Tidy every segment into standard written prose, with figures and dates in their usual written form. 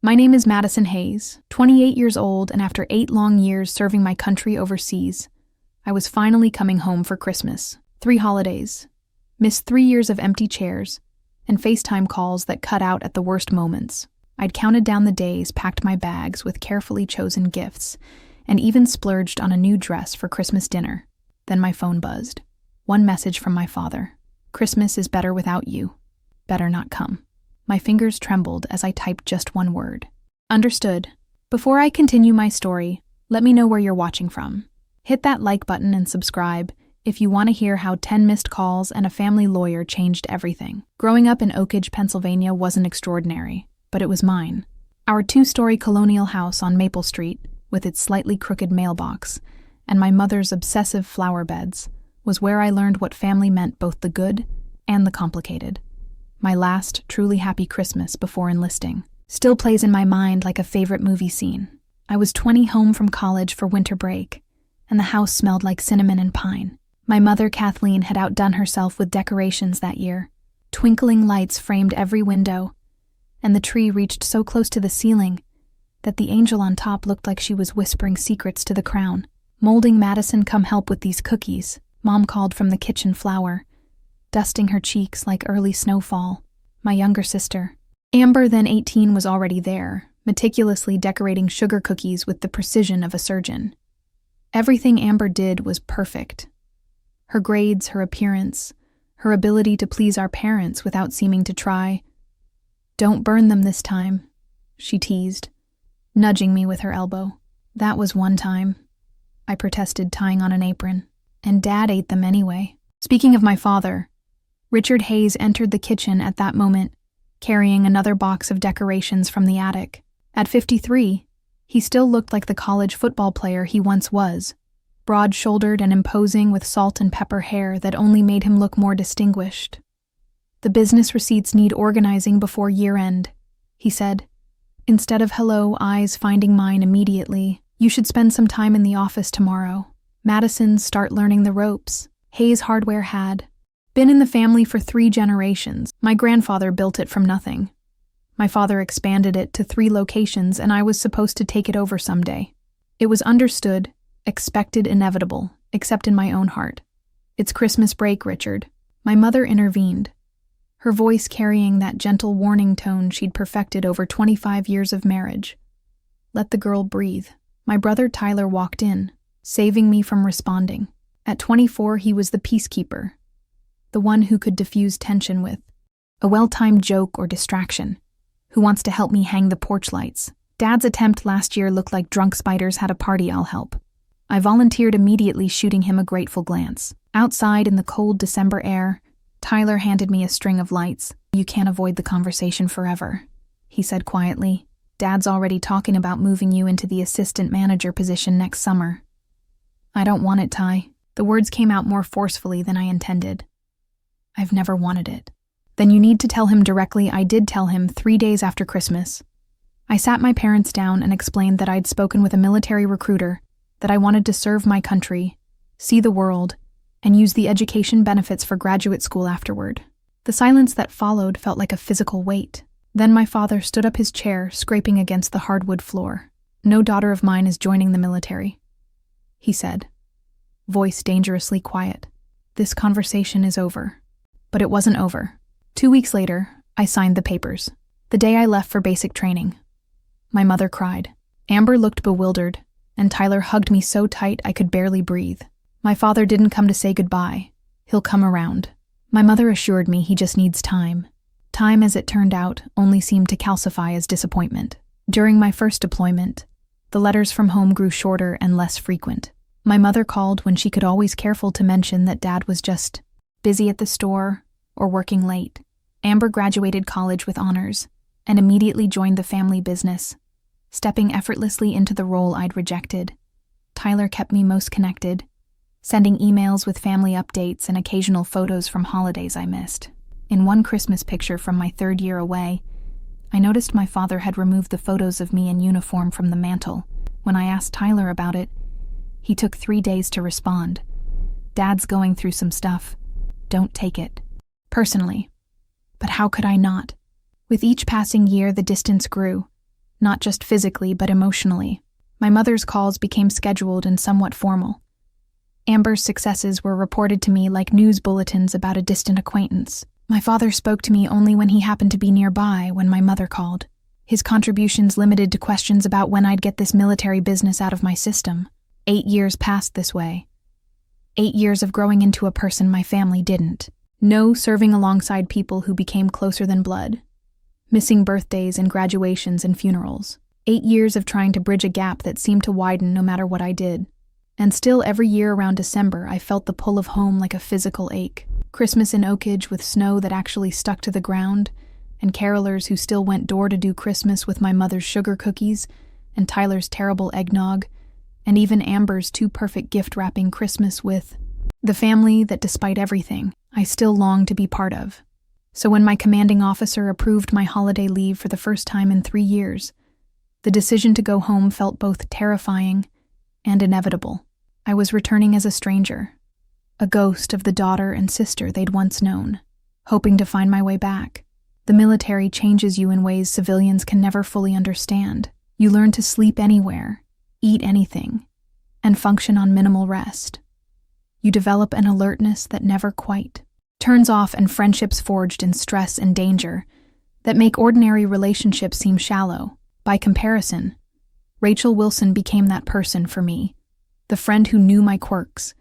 My name is Madison Hayes, 28 years old, and after 8 long years serving my country overseas, I was finally coming home for Christmas. 3 holidays, missed 3 years of empty chairs, and FaceTime calls that cut out at the worst moments. I'd counted down the days, packed my bags with carefully chosen gifts, and even splurged on a new dress for Christmas dinner. Then my phone buzzed. One message from my father. Christmas is better without you. Better not come. My fingers trembled as I typed just one word. Understood. Before I continue my story, let me know where you're watching from. Hit that like button and subscribe if you want to hear how 10 missed calls and a family lawyer changed everything. Growing up in Oak Ridge, Pennsylvania wasn't extraordinary, but it was mine. Our 2-story colonial house on Maple Street, with its slightly crooked mailbox, and my mother's obsessive flower beds, was where I learned what family meant, both the good and the complicated. My last truly happy Christmas before enlisting still plays in my mind like a favorite movie scene. I was 20, home from college for winter break, and the house smelled like cinnamon and pine. My mother, Kathleen, had outdone herself with decorations that year. Twinkling lights framed every window, and the tree reached so close to the ceiling that the angel on top looked like she was whispering secrets to the crown. Molding Madison, come help with these cookies, Mom called from the kitchen floor, dusting her cheeks like early snowfall. My younger sister, Amber, then 18, was already there, meticulously decorating sugar cookies with the precision of a surgeon. Everything Amber did was perfect. Her grades, her appearance, her ability to please our parents without seeming to try. Don't burn them this time, she teased, nudging me with her elbow. That was one time, I protested, tying on an apron, and Dad ate them anyway. Speaking of my father, Richard Hayes entered the kitchen at that moment, carrying another box of decorations from the attic. At 53, he still looked like the college football player he once was, broad-shouldered and imposing with salt and pepper hair that only made him look more distinguished. The business receipts need organizing before year-end, he said. Instead of hello, eyes finding mine immediately, you should spend some time in the office tomorrow. Madison, start learning the ropes. Hayes Hardware had been in the family for 3 generations. My grandfather built it from nothing. My father expanded it to 3 locations, and I was supposed to take it over someday. It was understood, expected, inevitable, except in my own heart. It's Christmas break, Richard. My mother intervened, her voice carrying that gentle warning tone she'd perfected over 25 years of marriage. Let the girl breathe. My brother Tyler walked in, saving me from responding. At 24, he was the peacekeeper, the one who could diffuse tension with a well-timed joke or distraction. Who wants to help me hang the porch lights? Dad's attempt last year looked like drunk spiders had a party, I'll help. I volunteered, immediately shooting him a grateful glance. Outside in the cold December air, Tyler handed me a string of lights. You can't avoid the conversation forever, he said quietly. Dad's already talking about moving you into the assistant manager position next summer. I don't want it, Ty. The words came out more forcefully than I intended. I've never wanted it. Then you need to tell him directly. I did tell him 3 days after Christmas. I sat my parents down and explained that I'd spoken with a military recruiter, that I wanted to serve my country, see the world, and use the education benefits for graduate school afterward. The silence that followed felt like a physical weight. Then my father stood up, his chair scraping against the hardwood floor. No daughter of mine is joining the military, he said, voice dangerously quiet. This conversation is over. But it wasn't over. 2 weeks later, I signed the papers. The day I left for basic training. My mother cried. Amber looked bewildered, and Tyler hugged me so tight I could barely breathe. My father didn't come to say goodbye. He'll come around. My mother assured me he just needs time. Time, as it turned out, only seemed to calcify as disappointment. During my first deployment, the letters from home grew shorter and less frequent. My mother called when she could always careful to mention that Dad was just busy at the store or working late. Amber graduated college with honors and immediately joined the family business, stepping effortlessly into the role I'd rejected. Tyler kept me most connected, sending emails with family updates and occasional photos from holidays I missed. In one Christmas picture from my 3rd year away, I noticed my father had removed the photos of me in uniform from the mantle. When I asked Tyler about it, he took 3 days to respond. Dad's going through some stuff. Don't take it personally. But how could I not? With each passing year, the distance grew. not just physically but emotionally. My mother's calls became scheduled and somewhat formal. Amber's successes were reported to me like news bulletins about a distant acquaintance. My father spoke to me only when he happened to be nearby when my mother called. His contributions limited to questions about when I'd get this military business out of my system. 8 years passed this way. 8 years of growing into a person my family didn't. No serving alongside people who became closer than blood. Missing birthdays and graduations and funerals. 8 years of trying to bridge a gap that seemed to widen no matter what I did. And still every year around December, I felt the pull of home like a physical ache. Christmas in Oakage with snow that actually stuck to the ground, and carolers who still went door to do Christmas with my mother's sugar cookies, and Tyler's terrible eggnog, and even Amber's too perfect gift-wrapping Christmas with the family that, despite everything, I still longed to be part of. So when my commanding officer approved my holiday leave for the first time in 3 years, the decision to go home felt both terrifying and inevitable. I was returning as a stranger, a ghost of the daughter and sister they'd once known, hoping to find my way back. The military changes you in ways civilians can never fully understand. You learn to sleep anywhere, eat anything, and function on minimal rest. You develop an alertness that never quite turns off, and friendships forged in stress and danger that make ordinary relationships seem shallow. By comparison, Rachel Wilson became that person for me, the friend who knew my quirks,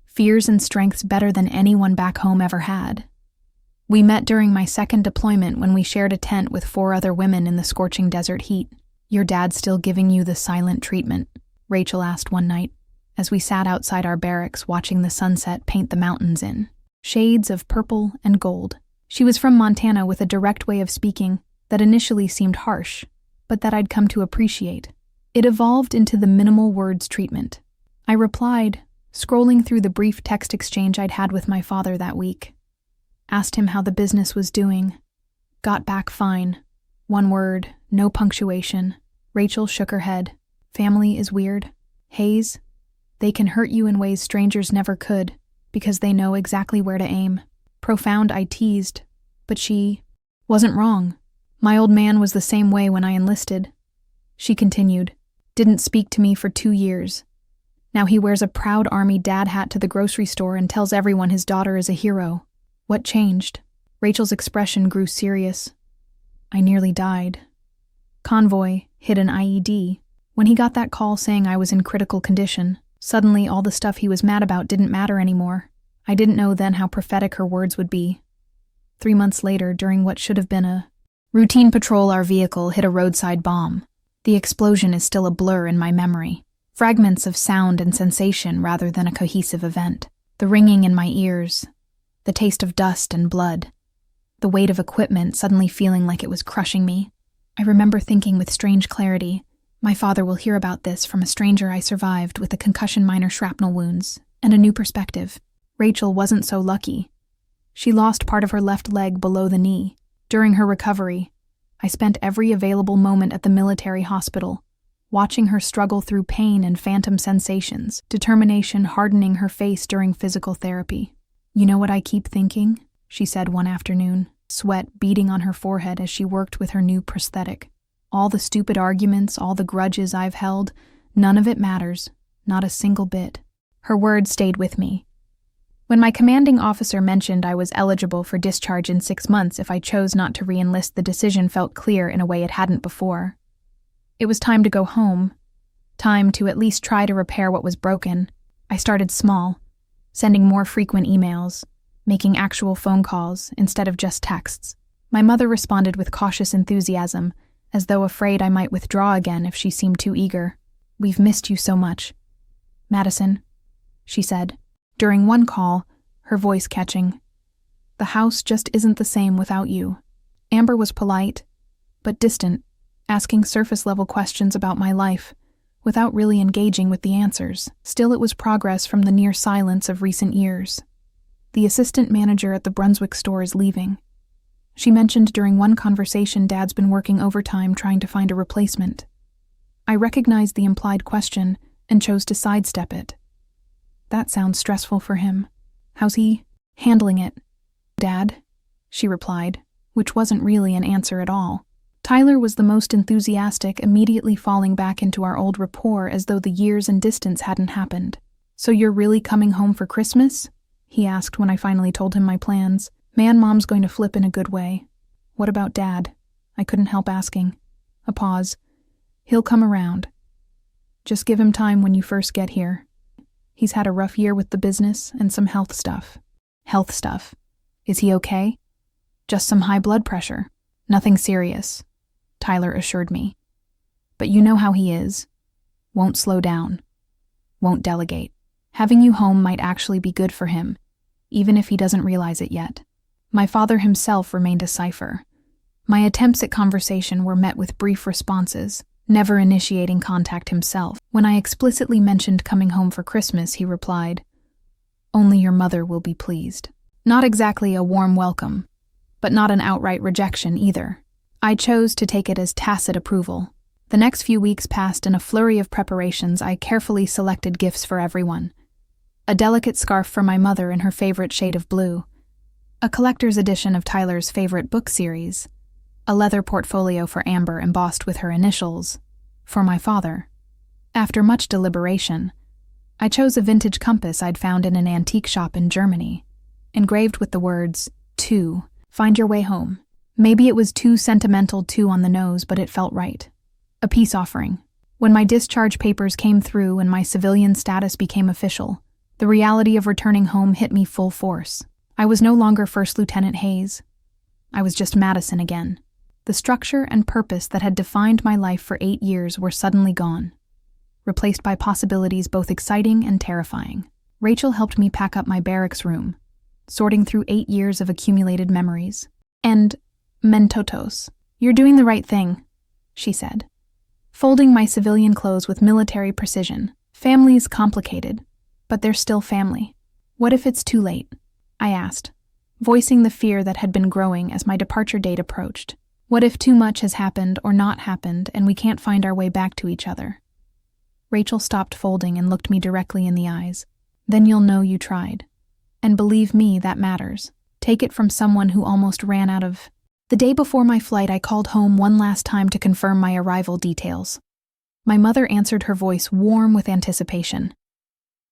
fears and strengths better than anyone back home ever had. We met during my second deployment when we shared a tent with 4 other women in the scorching desert heat. "Your dad still giving you the silent treatment?" Rachel asked one night, as we sat outside our barracks watching the sunset paint the mountains in shades of purple and gold. She was from Montana with a direct way of speaking that initially seemed harsh, but that I'd come to appreciate. It evolved into the minimal words treatment. I replied, scrolling through the brief text exchange I'd had with my father that week. Asked him how the business was doing. Got back fine. 1 word, no punctuation. Rachel shook her head. "Family is weird. Hayes, they can hurt you in ways strangers never could, because they know exactly where to aim." Profound, I teased, but she wasn't wrong. "My old man was the same way when I enlisted." She continued, "Didn't speak to me for 2 years. Now he wears a proud Army dad hat to the grocery store and tells everyone his daughter is a hero." What changed? Rachel's expression grew serious. "I nearly died. Convoy hit an IED. When he got that call saying I was in critical condition, suddenly all the stuff he was mad about didn't matter anymore. I didn't know then how prophetic her words would be. 3 months later, during what should have been a routine patrol, our vehicle hit a roadside bomb. The explosion is still a blur in my memory. Fragments of sound and sensation rather than a cohesive event. The ringing in my ears, the taste of dust and blood, the weight of equipment suddenly feeling like it was crushing me. I remember thinking with strange clarity, my father will hear about this from a stranger I survived with a concussion, minor shrapnel wounds, and a new perspective. Rachel wasn't so lucky. She lost part of her left leg below the knee. During her recovery, I spent every available moment at the military hospital, watching her struggle through pain and phantom sensations, determination hardening her face during physical therapy. "You know what I keep thinking?" she said one afternoon, sweat beading on her forehead as she worked with her new prosthetic. "All the stupid arguments, all the grudges I've held, none of it matters, not a single bit." Her words stayed with me. When my commanding officer mentioned I was eligible for discharge in 6 months if I chose not to re-enlist, the decision felt clear in a way it hadn't before. It was time to go home, time to at least try to repair what was broken. I started small, sending more frequent emails, making actual phone calls instead of just texts. My mother responded with cautious enthusiasm, as though afraid I might withdraw again if she seemed too eager. "We've missed you so much, Madison," she said. During one call, her voice catching. "The house just isn't the same without you." Amber was polite, but distant, asking surface-level questions about my life, without really engaging with the answers. Still, it was progress from the near silence of recent years. The assistant manager at the Brunswick store is leaving. She mentioned during one conversation Dad's been working overtime trying to find a replacement. I recognized the implied question and chose to sidestep it. "That sounds stressful for him. How's he handling it?" "Dad," she replied, which wasn't really an answer at all. Tyler was the most enthusiastic, immediately falling back into our old rapport as though the years and distance hadn't happened. "So you're really coming home for Christmas?" he asked when I finally told him my plans. "Man, Mom's going to flip in a good way." "What about Dad?" I couldn't help asking. A pause. "He'll come around. Just give him time when you first get here. He's had a rough year with the business and some health stuff." "Health stuff? Is he okay?" "Just some high blood pressure. Nothing serious," Tyler assured me. "But you know how he is. Won't slow down. Won't delegate. Having you home might actually be good for him, even if he doesn't realize it yet." My father himself remained a cipher. My attempts at conversation were met with brief responses, never initiating contact himself. When I explicitly mentioned coming home for Christmas, he replied, "Only your mother will be pleased." Not exactly a warm welcome, but not an outright rejection either. I chose to take it as tacit approval. The next few weeks passed in a flurry of preparations. I carefully selected gifts for everyone. A delicate scarf for my mother in her favorite shade of blue, a collector's edition of Tyler's favorite book series, a leather portfolio for Amber embossed with her initials, for my father. After much deliberation, I chose a vintage compass I'd found in an antique shop in Germany, engraved with the words, "To, find your way home." Maybe it was too sentimental, too on the nose, but it felt right. A peace offering. When my discharge papers came through and my civilian status became official, the reality of returning home hit me full force. I was no longer First Lieutenant Hayes. I was just Madison again. The structure and purpose that had defined my life for 8 years were suddenly gone, replaced by possibilities both exciting and terrifying. Rachel helped me pack up my barracks room, sorting through 8 years of accumulated memories. And mentotos. "You're doing the right thing," she said, folding my civilian clothes with military precision. "Family's complicated, but they're still family." "What if it's too late?" I asked, voicing the fear that had been growing as my departure date approached. "What if too much has happened or not happened and we can't find our way back to each other?" Rachel stopped folding and looked me directly in the eyes. "Then you'll know you tried. And believe me, that matters. Take it from someone who almost ran out of..." The day before my flight, I called home one last time to confirm my arrival details. My mother answered, her voice warm with anticipation.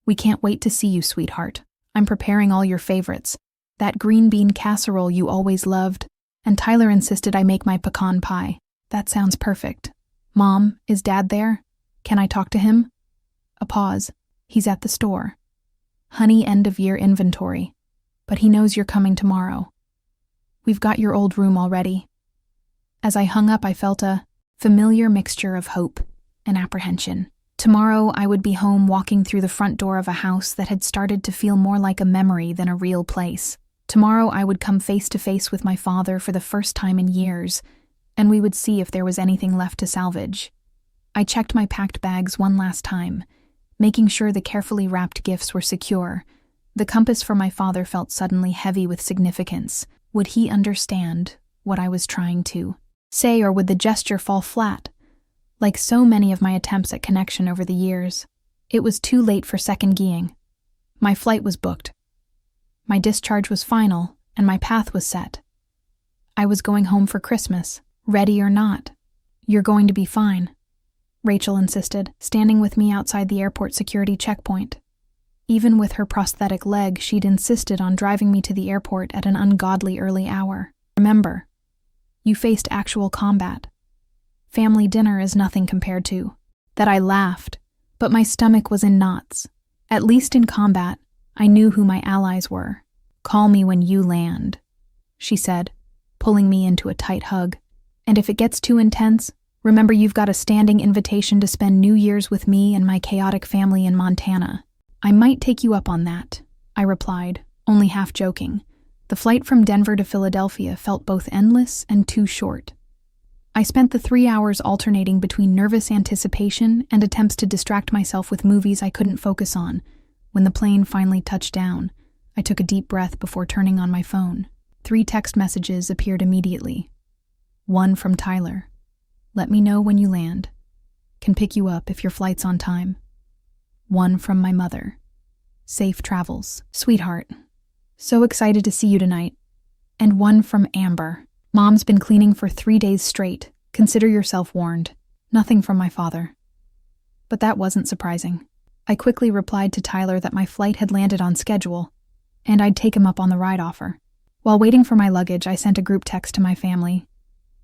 "We can't wait to see you, sweetheart. I'm preparing all your favorites. That green bean casserole you always loved, and Tyler insisted I make my pecan pie. That sounds perfect. Mom, is Dad there? Can I talk to him?" A pause. "He's at the store. Honey, end-of-year inventory. But he knows you're coming tomorrow. We've got your old room already." As I hung up, I felt a familiar mixture of hope and apprehension. Tomorrow, I would be home, walking through the front door of a house that had started to feel more like a memory than a real place. Tomorrow, I would come face to face with my father for the first time in years, and we would see if there was anything left to salvage. I checked my packed bags one last time, making sure the carefully wrapped gifts were secure. The compass for my father felt suddenly heavy with significance. Would he understand what I was trying to say, or would the gesture fall flat? Like so many of my attempts at connection over the years, it was too late for second geeing. My flight was booked. My discharge was final, and my path was set. I was going home for Christmas, ready or not. "You're going to be fine," Rachel insisted, standing with me outside the airport security checkpoint. Even with her prosthetic leg, she'd insisted on driving me to the airport at an ungodly early hour. "Remember, you faced actual combat. Family dinner is nothing compared to." That I laughed, but my stomach was in knots. At least in combat, I knew who my allies were. "Call me when you land," she said, pulling me into a tight hug. "And if it gets too intense, remember you've got a standing invitation to spend New Year's with me and my chaotic family in Montana." "I might take you up on that," I replied, only half joking. The flight from Denver to Philadelphia felt both endless and too short. I spent the 3 hours alternating between nervous anticipation and attempts to distract myself with movies I couldn't focus on. When the plane finally touched down, I took a deep breath before turning on my phone. 3 text messages appeared immediately. One from Tyler. "Let me know when you land. Can pick you up if your flight's on time." One from my mother. "Safe travels, sweetheart. So excited to see you tonight." And one from Amber. "Mom's been cleaning for 3 days straight. Consider yourself warned. Nothing from my father. But that wasn't surprising. I quickly replied to Tyler that my flight had landed on schedule, and I'd take him up on the ride offer. While waiting for my luggage, I sent a group text to my family.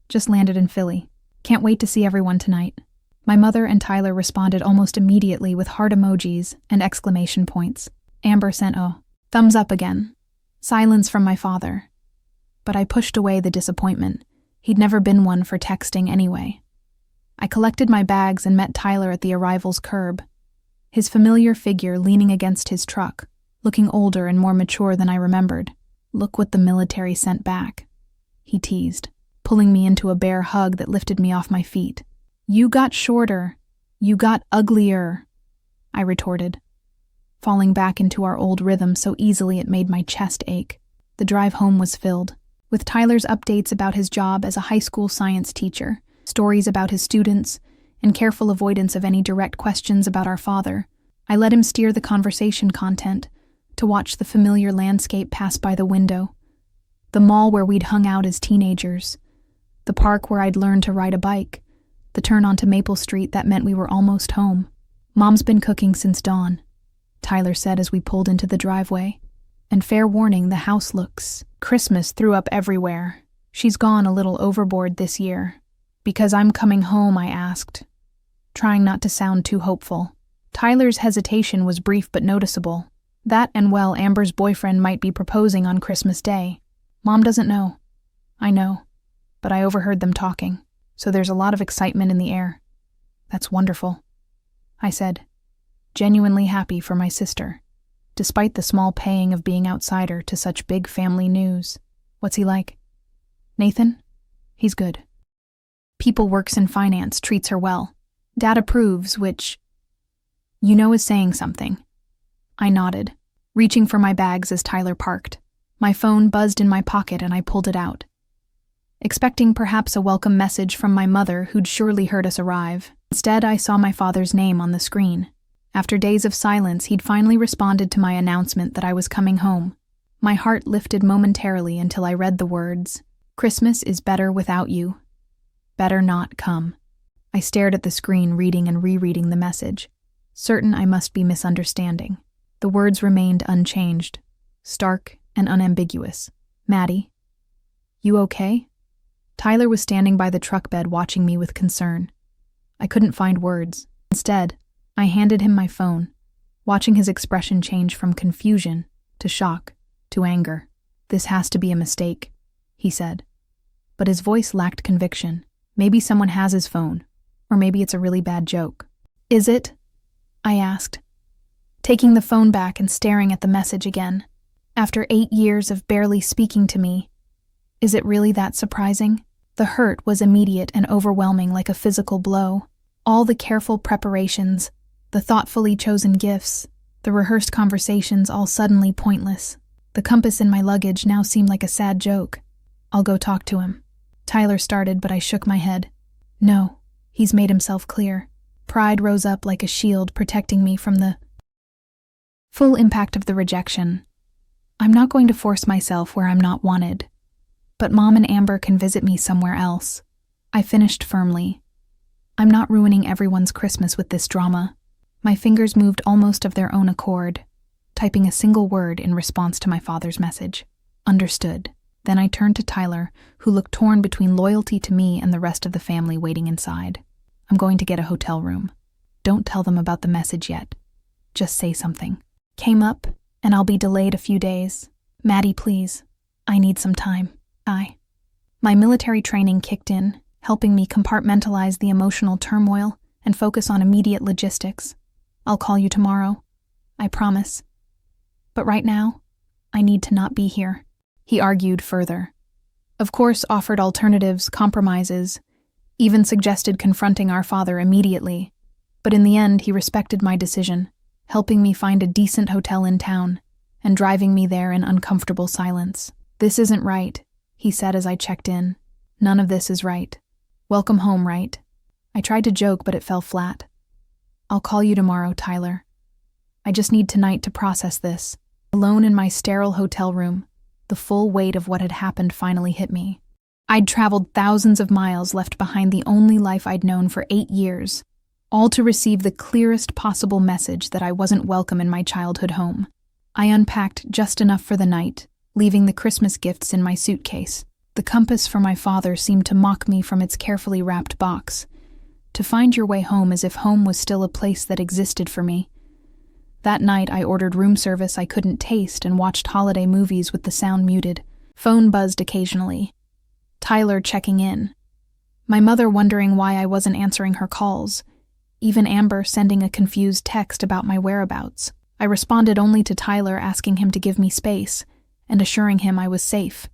Just landed in Philly. Can't wait to see everyone tonight. My mother and Tyler responded almost immediately with heart emojis and exclamation points. Amber sent a thumbs up again. Silence from my father. But I pushed away the disappointment. He'd never been one for texting anyway. I collected my bags and met Tyler at the arrival's curb. His familiar figure leaning against his truck, looking older and more mature than I remembered. Look what the military sent back, he teased, pulling me into a bear hug that lifted me off my feet. You got shorter. You got uglier, I retorted, falling back into our old rhythm so easily it made my chest ache. The drive home was filled with Tyler's updates about his job as a high school science teacher, stories about his students, and careful avoidance of any direct questions about our father. I let him steer the conversation content, to watch the familiar landscape pass by the window, the mall where we'd hung out as teenagers, the park where I'd learned to ride a bike, the turn onto Maple Street that meant we were almost home. Mom's been cooking since dawn, Tyler said as we pulled into the driveway. And fair warning, the house looks Christmas threw up everywhere. She's gone a little overboard this year. Because I'm coming home, I asked, trying not to sound too hopeful. Tyler's hesitation was brief but noticeable. That and well, Amber's boyfriend might be proposing on Christmas Day. Mom doesn't know. I know, but I overheard them talking, so there's a lot of excitement in the air. That's wonderful, I said, genuinely happy for my sister, despite the small paying of being outsider to such big family news. What's he like? Nathan? He's good. People works in finance, treats her well. Dad approves, which, is saying something. I nodded, reaching for my bags as Tyler parked. My phone buzzed in my pocket and I pulled it out, expecting perhaps a welcome message from my mother who'd surely heard us arrive. Instead, I saw my father's name on the screen. After days of silence, he'd finally responded to my announcement that I was coming home. My heart lifted momentarily until I read the words, "Christmas is better without you. Better not come." I stared at the screen, reading and rereading the message, certain I must be misunderstanding. The words remained unchanged, stark and unambiguous. Maddie, you okay? Tyler was standing by the truck bed watching me with concern. I couldn't find words. Instead, I handed him my phone, watching his expression change from confusion to shock to anger. This has to be a mistake, he said. But his voice lacked conviction. Maybe someone has his phone, or maybe it's a really bad joke. Is it? I asked, taking the phone back and staring at the message again. After 8 years of barely speaking to me, is it really that surprising? The hurt was immediate and overwhelming, like a physical blow. All the careful preparations, the thoughtfully chosen gifts, the rehearsed conversations, all suddenly pointless. The compass in my luggage now seemed like a sad joke. I'll go talk to him. Tyler started, but I shook my head. No, he's made himself clear. Pride rose up like a shield, protecting me from the full impact of the rejection. I'm not going to force myself where I'm not wanted. But Mom and Amber can visit me somewhere else. I finished firmly. I'm not ruining everyone's Christmas with this drama. My fingers moved almost of their own accord, typing a single word in response to my father's message. Understood. Then I turned to Tyler, who looked torn between loyalty to me and the rest of the family waiting inside. I'm going to get a hotel room. Don't tell them about the message yet. Just say something. Came up, and I'll be delayed a few days. Maddie, please. I need some time. My military training kicked in, helping me compartmentalize the emotional turmoil and focus on immediate logistics. I'll call you tomorrow. I promise. But right now, I need to not be here. He argued further. Of course, offered alternatives, compromises, even suggested confronting our father immediately. But in the end, he respected my decision, helping me find a decent hotel in town and driving me there in uncomfortable silence. This isn't right, he said as I checked in. None of this is right. Welcome home, right? I tried to joke, but it fell flat. I'll call you tomorrow, Tyler. I just need tonight to process this. Alone in my sterile hotel room, the full weight of what had happened finally hit me. I'd traveled thousands of miles, left behind the only life I'd known for 8 years, all to receive the clearest possible message that I wasn't welcome in my childhood home. I unpacked just enough for the night, leaving the Christmas gifts in my suitcase. The compass for my father seemed to mock me from its carefully wrapped box. To find your way home, as if home was still a place that existed for me. That night I ordered room service I couldn't taste and watched holiday movies with the sound muted. Phone buzzed occasionally. Tyler checking in. My mother wondering why I wasn't answering her calls. Even Amber sending a confused text about my whereabouts. I responded only to Tyler, asking him to give me space and assuring him I was safe.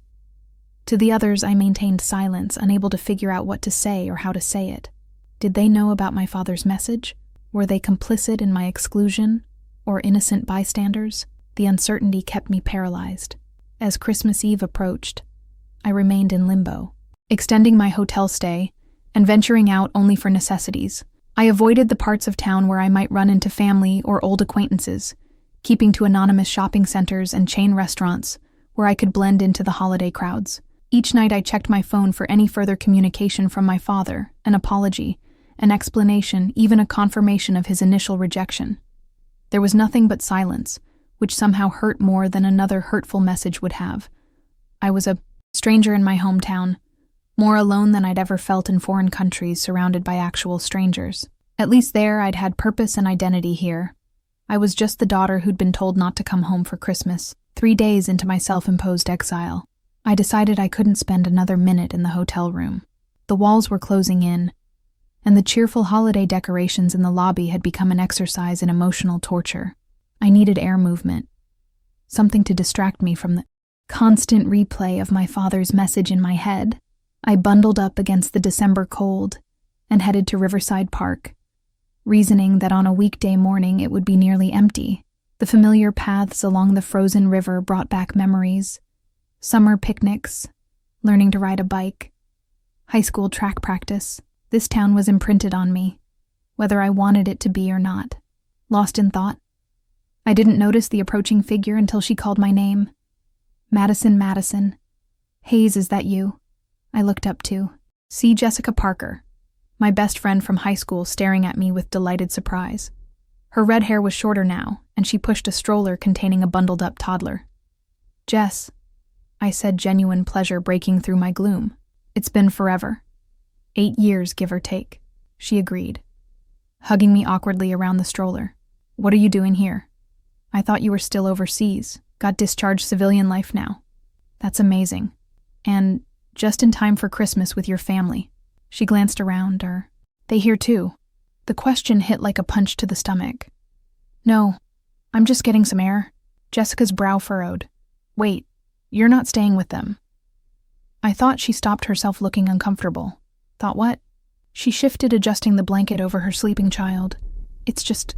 To the others, I maintained silence, unable to figure out what to say or how to say it. Did they know about my father's message? Were they complicit in my exclusion, or innocent bystanders? The uncertainty kept me paralyzed. As Christmas Eve approached, I remained in limbo, extending my hotel stay and venturing out only for necessities. I avoided the parts of town where I might run into family or old acquaintances, keeping to anonymous shopping centers and chain restaurants where I could blend into the holiday crowds. Each night I checked my phone for any further communication from my father, an apology, an explanation, even a confirmation of his initial rejection. There was nothing but silence, which somehow hurt more than another hurtful message would have. I was a stranger in my hometown, more alone than I'd ever felt in foreign countries surrounded by actual strangers. At least there I'd had purpose and identity. Here I was just the daughter who'd been told not to come home for Christmas. 3 days into my self-imposed exile, I decided I couldn't spend another minute in the hotel room. The walls were closing in, and the cheerful holiday decorations in the lobby had become an exercise in emotional torture. I needed air movement, something to distract me from the constant replay of my father's message in my head. I bundled up against the December cold and headed to Riverside Park, reasoning that on a weekday morning it would be nearly empty. The familiar paths along the frozen river brought back memories. Summer picnics, learning to ride a bike, high school track practice. This town was imprinted on me, whether I wanted it to be or not. Lost in thought, I didn't notice the approaching figure until she called my name. Madison, Madison. Hayes, is that you? I looked up to see Jessica Parker, my best friend from high school, staring at me with delighted surprise. Her red hair was shorter now, and she pushed a stroller containing a bundled-up toddler. Jess, I said, genuine pleasure breaking through my gloom. It's been forever. 8 years, give or take. She agreed, hugging me awkwardly around the stroller. What are you doing here? I thought you were still overseas. Got discharged civilian life now. That's amazing. And just in time for Christmas with your family. She glanced around. Are they here too? The question hit like a punch to the stomach. No, I'm just getting some air. Jessica's brow furrowed. Wait, you're not staying with them. I thought. She stopped herself, looking uncomfortable. Thought what? She shifted, adjusting the blanket over her sleeping child. It's just,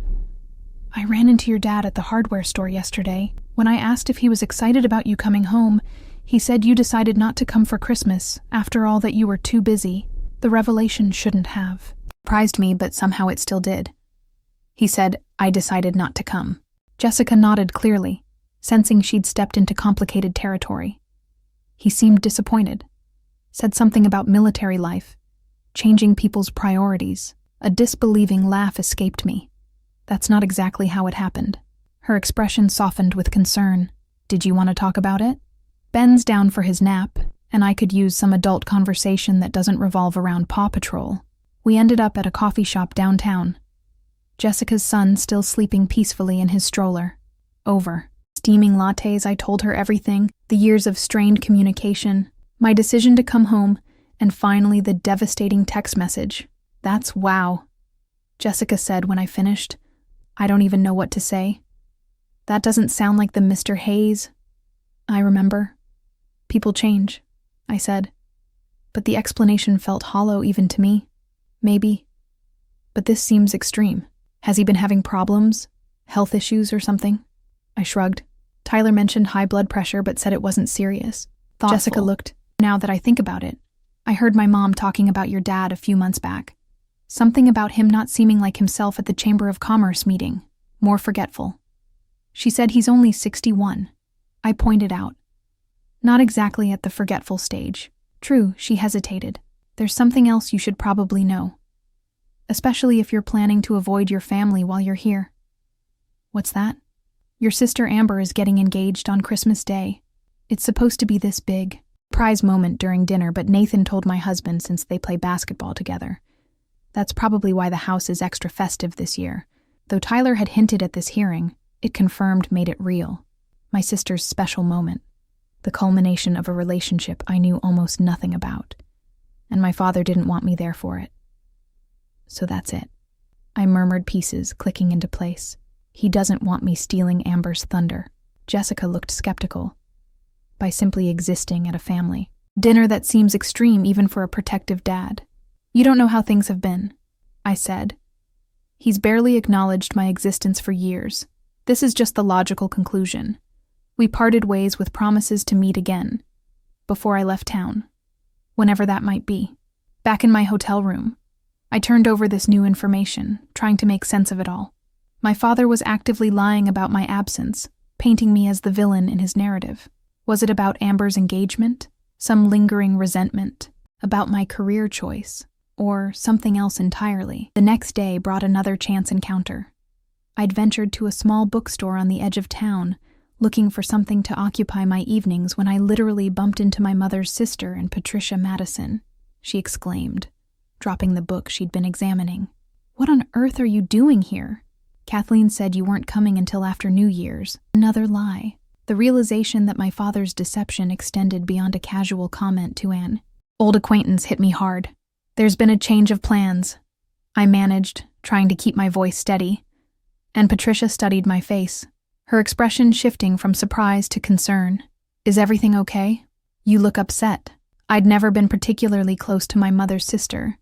I ran into your dad at the hardware store yesterday. When I asked if he was excited about you coming home, he said you decided not to come for Christmas, after all, that you were too busy. The revelation shouldn't have surprised me, but somehow it still did. He said, I decided not to come. Jessica nodded clearly, sensing she'd stepped into complicated territory. He seemed disappointed. Said something about military life, changing people's priorities. A disbelieving laugh escaped me. That's not exactly how it happened. Her expression softened with concern. Did you want to talk about it? Ben's down for his nap, and I could use some adult conversation that doesn't revolve around Paw Patrol. We ended up at a coffee shop downtown. Jessica's son still sleeping peacefully in his stroller. Over steaming lattes, I told her everything, the years of strained communication, my decision to come home, and finally the devastating text message. That's wow, Jessica said when I finished. I don't even know what to say. That doesn't sound like the Mr. Hayes I remember. People change, I said. But the explanation felt hollow even to me. Maybe. But this seems extreme. Has he been having problems? Health issues or something? I shrugged. Tyler mentioned high blood pressure but said it wasn't serious. Thoughtful. Jessica looked. Now that I think about it, I heard my mom talking about your dad a few months back. Something about him not seeming like himself at the Chamber of Commerce meeting. More forgetful. She said he's only 61. I pointed out. Not exactly at the forgetful stage. True, she hesitated. There's something else you should probably know. Especially if you're planning to avoid your family while you're here. What's that? Your sister Amber is getting engaged on Christmas Day. It's supposed to be this big prize moment during dinner, but Nathan told my husband since they play basketball together. That's probably why the house is extra festive this year. Though Tyler had hinted at this hearing, it confirmed made it real. My sister's special moment. The culmination of a relationship I knew almost nothing about. And my father didn't want me there for it. So that's it. I murmured, pieces clicking into place. He doesn't want me stealing Amber's thunder. Jessica looked skeptical. By simply existing at a family dinner that seems extreme even for a protective dad. You don't know how things have been, I said. He's barely acknowledged my existence for years. This is just the logical conclusion. We parted ways with promises to meet again. Before I left town. Whenever that might be. Back in my hotel room, I turned over this new information, trying to make sense of it all. My father was actively lying about my absence, painting me as the villain in his narrative. Was it about Amber's engagement? Some lingering resentment? About my career choice? Or something else entirely? The next day brought another chance encounter. I'd ventured to a small bookstore on the edge of town, looking for something to occupy my evenings when I literally bumped into my mother's sister and Patricia Madison. She exclaimed, dropping the book she'd been examining. "What on earth are you doing here? Kathleen said you weren't coming until after New Year's." Another lie. The realization that my father's deception extended beyond a casual comment to an old acquaintance hit me hard. "There's been a change of plans," I managed, trying to keep my voice steady. And Patricia studied my face, her expression shifting from surprise to concern. "Is everything okay? You look upset." I'd never been particularly close to my mother's sister,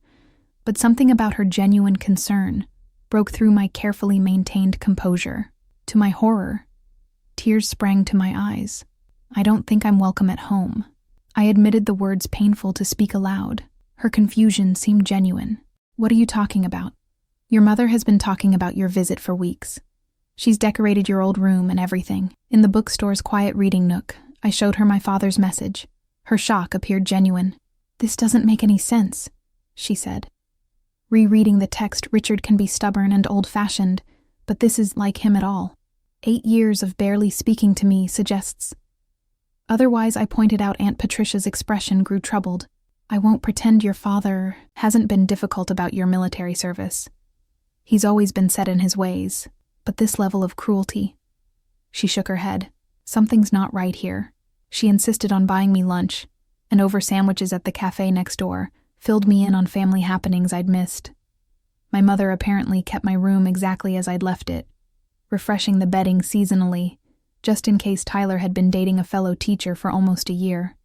but something about her genuine concern broke through my carefully maintained composure. To my horror, tears sprang to my eyes. "I don't think I'm welcome at home." I admitted the words painful to speak aloud. Her confusion seemed genuine. "What are you talking about?" "Your mother has been talking about your visit for weeks. She's decorated your old room and everything." In the bookstore's quiet reading nook, I showed her my father's message. Her shock appeared genuine. "This doesn't make any sense," she said. Rereading the text, Richard can be stubborn and old-fashioned, but this is like him at all. 8 years of barely speaking to me suggests. Otherwise, I pointed out Aunt Patricia's expression grew troubled. "I won't pretend your father hasn't been difficult about your military service. He's always been set in his ways, but this level of cruelty." She shook her head. "Something's not right here." She insisted on buying me lunch, and over sandwiches at the cafe next door, filled me in on family happenings I'd missed. My mother apparently kept my room exactly as I'd left it, refreshing the bedding seasonally, just in case Tyler had been dating a fellow teacher for almost a year.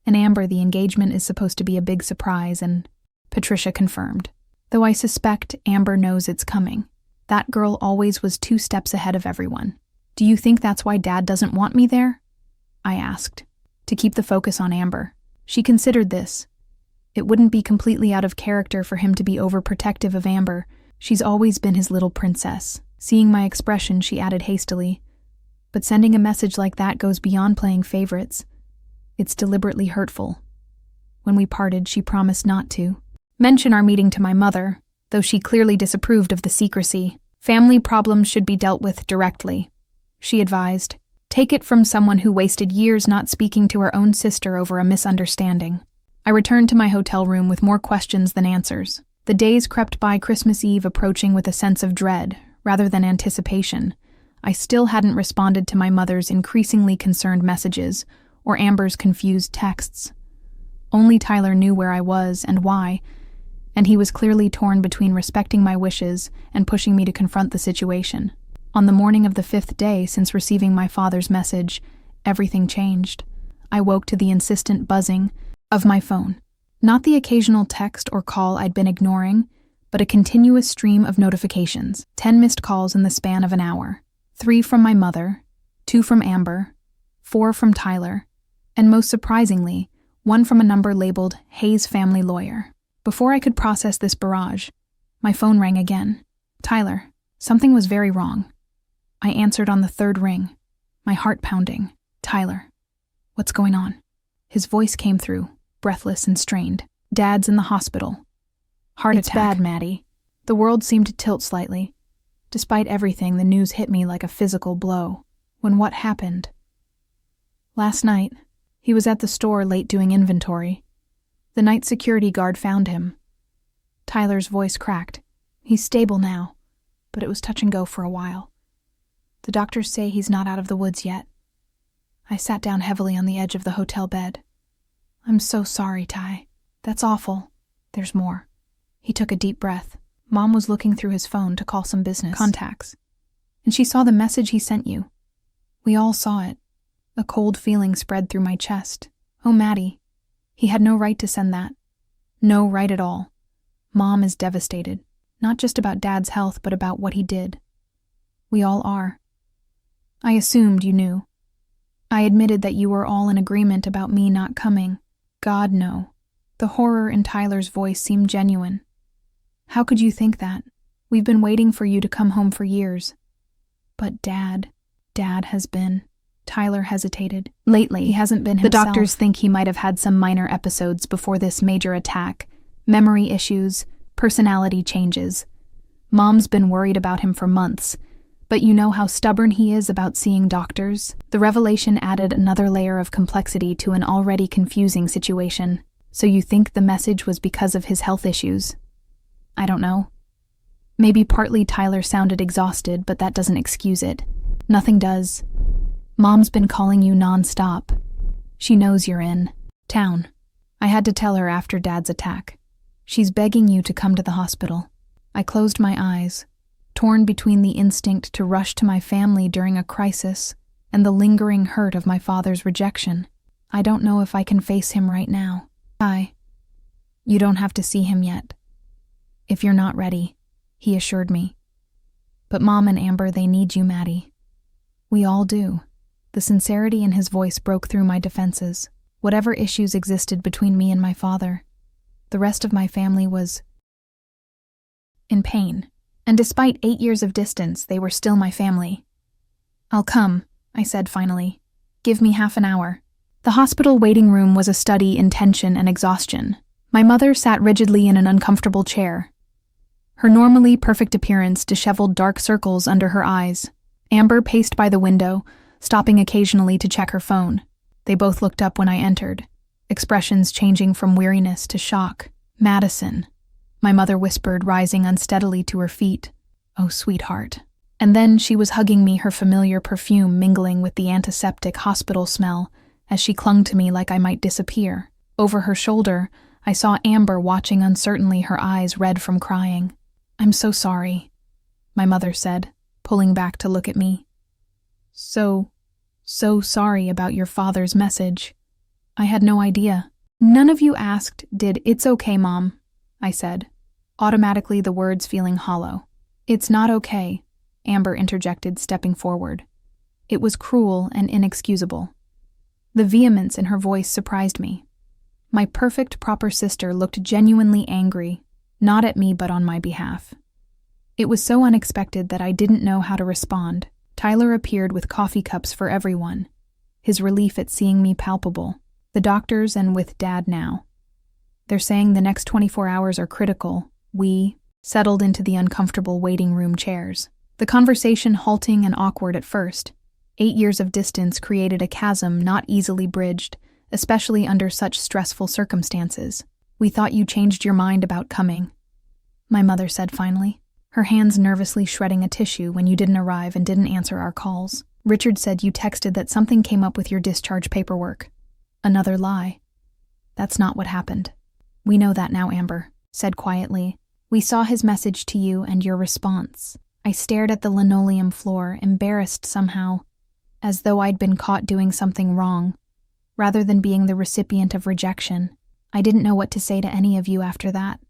And Amber, the engagement is supposed to be a big surprise, and Patricia confirmed. Though I suspect Amber knows it's coming. That girl always was 2 steps ahead of everyone. "Do you think that's why Dad doesn't want me there?" I asked, to keep the focus on Amber. She considered this. It wouldn't be completely out of character for him to be overprotective of Amber. She's always been his little princess. Seeing my expression, she added hastily, "But sending a message like that goes beyond playing favorites. It's deliberately hurtful." When we parted, she promised not to mention our meeting to my mother, though she clearly disapproved of the secrecy. "Family problems should be dealt with directly," she advised. "Take it from someone who wasted years not speaking to her own sister over a misunderstanding." I returned to my hotel room with more questions than answers. The days crept by, Christmas Eve approaching with a sense of dread, rather than anticipation. I still hadn't responded to my mother's increasingly concerned messages, or Amber's confused texts. Only Tyler knew where I was and why, and he was clearly torn between respecting my wishes and pushing me to confront the situation. On the morning of the 5th day since receiving my father's message, everything changed. I woke to the insistent buzzing of my phone. Not the occasional text or call I'd been ignoring, but a continuous stream of notifications. 10 missed calls in the span of an hour. 3 from my mother, 2 from Amber, 4 from Tyler, and most surprisingly, 1 from a number labeled Hayes Family Lawyer. Before I could process this barrage, my phone rang again. "Tyler, something was very wrong." I answered on the 3rd ring, my heart pounding. "Tyler, what's going on?" His voice came through, breathless and strained. Dad's in the hospital. Heart attack. It's bad, Maddie. The world seemed to tilt slightly. Despite everything, the news hit me like a physical blow. When what happened? Last night, he was at the store late doing inventory. The night security guard found him. Tyler's voice cracked. He's stable now, but it was touch and go for a while. The doctors say he's not out of the woods yet. I sat down heavily on the edge of the hotel bed. I'm so sorry, Ty. That's awful. There's more. He took a deep breath. Mom was looking through his phone to call some business contacts, and she saw the message he sent you. We all saw it. A cold feeling spread through my chest. Oh, Maddie. He had no right to send that. No right at all. Mom is devastated, not just about Dad's health, but about what he did. We all are. I assumed you knew. I admitted that you were all in agreement about me not coming. God, no. The horror in Tyler's voice seemed genuine. How could you think that? We've been waiting for you to come home for years. But Dad has been. Tyler hesitated. Lately, he hasn't been himself. The doctors think he might have had some minor episodes before this major attack. Memory issues, personality changes. Mom's been worried about him for months, but you know how stubborn he is about seeing doctors? The revelation added another layer of complexity to an already confusing situation. So you think the message was because of his health issues? I don't know. Maybe partly Tyler sounded exhausted, but that doesn't excuse it. Nothing does. Mom's been calling you non-stop. She knows you're in town. I had to tell her after Dad's attack. She's begging you to come to the hospital. I closed my eyes, torn between the instinct to rush to my family during a crisis and the lingering hurt of my father's rejection. I don't know if I can face him right now. You don't have to see him yet. If you're not ready, he assured me. But Mom and Amber, they need you, Maddie. We all do. The sincerity in his voice broke through my defenses. Whatever issues existed between me and my father, the rest of my family was in pain. And despite 8 years of distance, they were still my family. I'll come, I said finally. Give me half an hour. The hospital waiting room was a study in tension and exhaustion. My mother sat rigidly in an uncomfortable chair. Her normally perfect appearance disheveled dark circles under her eyes. Amber paced by the window, stopping occasionally to check her phone. They both looked up when I entered, expressions changing from weariness to shock. Madison, my mother whispered, rising unsteadily to her feet. Oh, sweetheart. And then she was hugging me, her familiar perfume mingling with the antiseptic hospital smell as she clung to me like I might disappear. Over her shoulder, I saw Amber watching uncertainly, her eyes red from crying. I'm so sorry, my mother said, pulling back to look at me. So sorry about your father's message. I had no idea. None of you asked, did? It's okay, Mom, I said, automatically the words feeling hollow. It's not okay, Amber interjected, stepping forward. It was cruel and inexcusable. The vehemence in her voice surprised me. My perfect, proper sister looked genuinely angry, not at me but on my behalf. It was so unexpected that I didn't know how to respond. Tyler appeared with coffee cups for everyone, his relief at seeing me palpable. The doctors and with Dad now. They're saying the next 24 hours are critical. We settled into the uncomfortable waiting room chairs. The conversation halting and awkward at first. 8 years of distance created a chasm not easily bridged, especially under such stressful circumstances. We thought you changed your mind about coming, my mother said finally, her hands nervously shredding a tissue when you didn't arrive and didn't answer our calls. Richard said you texted that something came up with your discharge paperwork. Another lie. That's not what happened. We know that now, Amber said quietly. We saw his message to you and your response. I stared at the linoleum floor, embarrassed somehow, as though I'd been caught doing something wrong, rather than being the recipient of rejection. I didn't know what to say to any of you after that.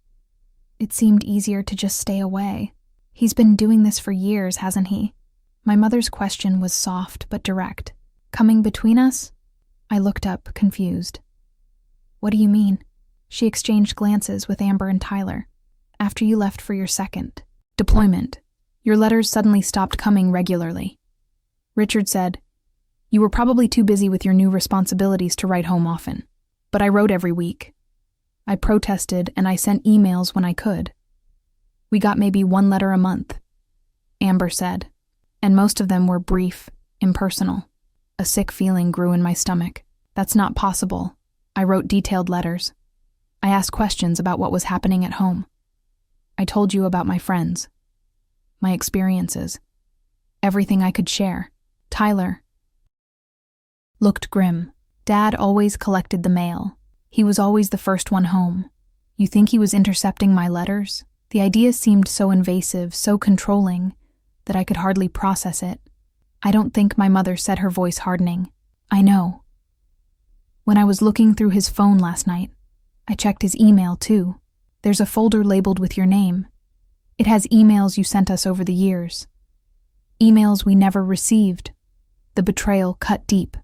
It seemed easier to just stay away. He's been doing this for years, hasn't he? My mother's question was soft but direct. Coming between us? I looked up, confused. What do you mean? She exchanged glances with Amber and Tyler. After you left for your second deployment, your letters suddenly stopped coming regularly. Richard said, you were probably too busy with your new responsibilities to write home often. But I wrote every week. I protested and I sent emails when I could. We got maybe 1 letter a month, Amber said, and most of them were brief, impersonal. A sick feeling grew in my stomach. That's not possible. I wrote detailed letters. I asked questions about what was happening at home. I told you about my friends, my experiences, everything I could share. Tyler looked grim. Dad always collected the mail. He was always the first one home. You think he was intercepting my letters? The idea seemed so invasive, so controlling, that I could hardly process it. I don't think my mother said, her voice hardening. I know. When I was looking through his phone last night, I checked his email too. There's a folder labeled with your name. It has emails you sent us over the years. Emails we never received. The betrayal cut deep.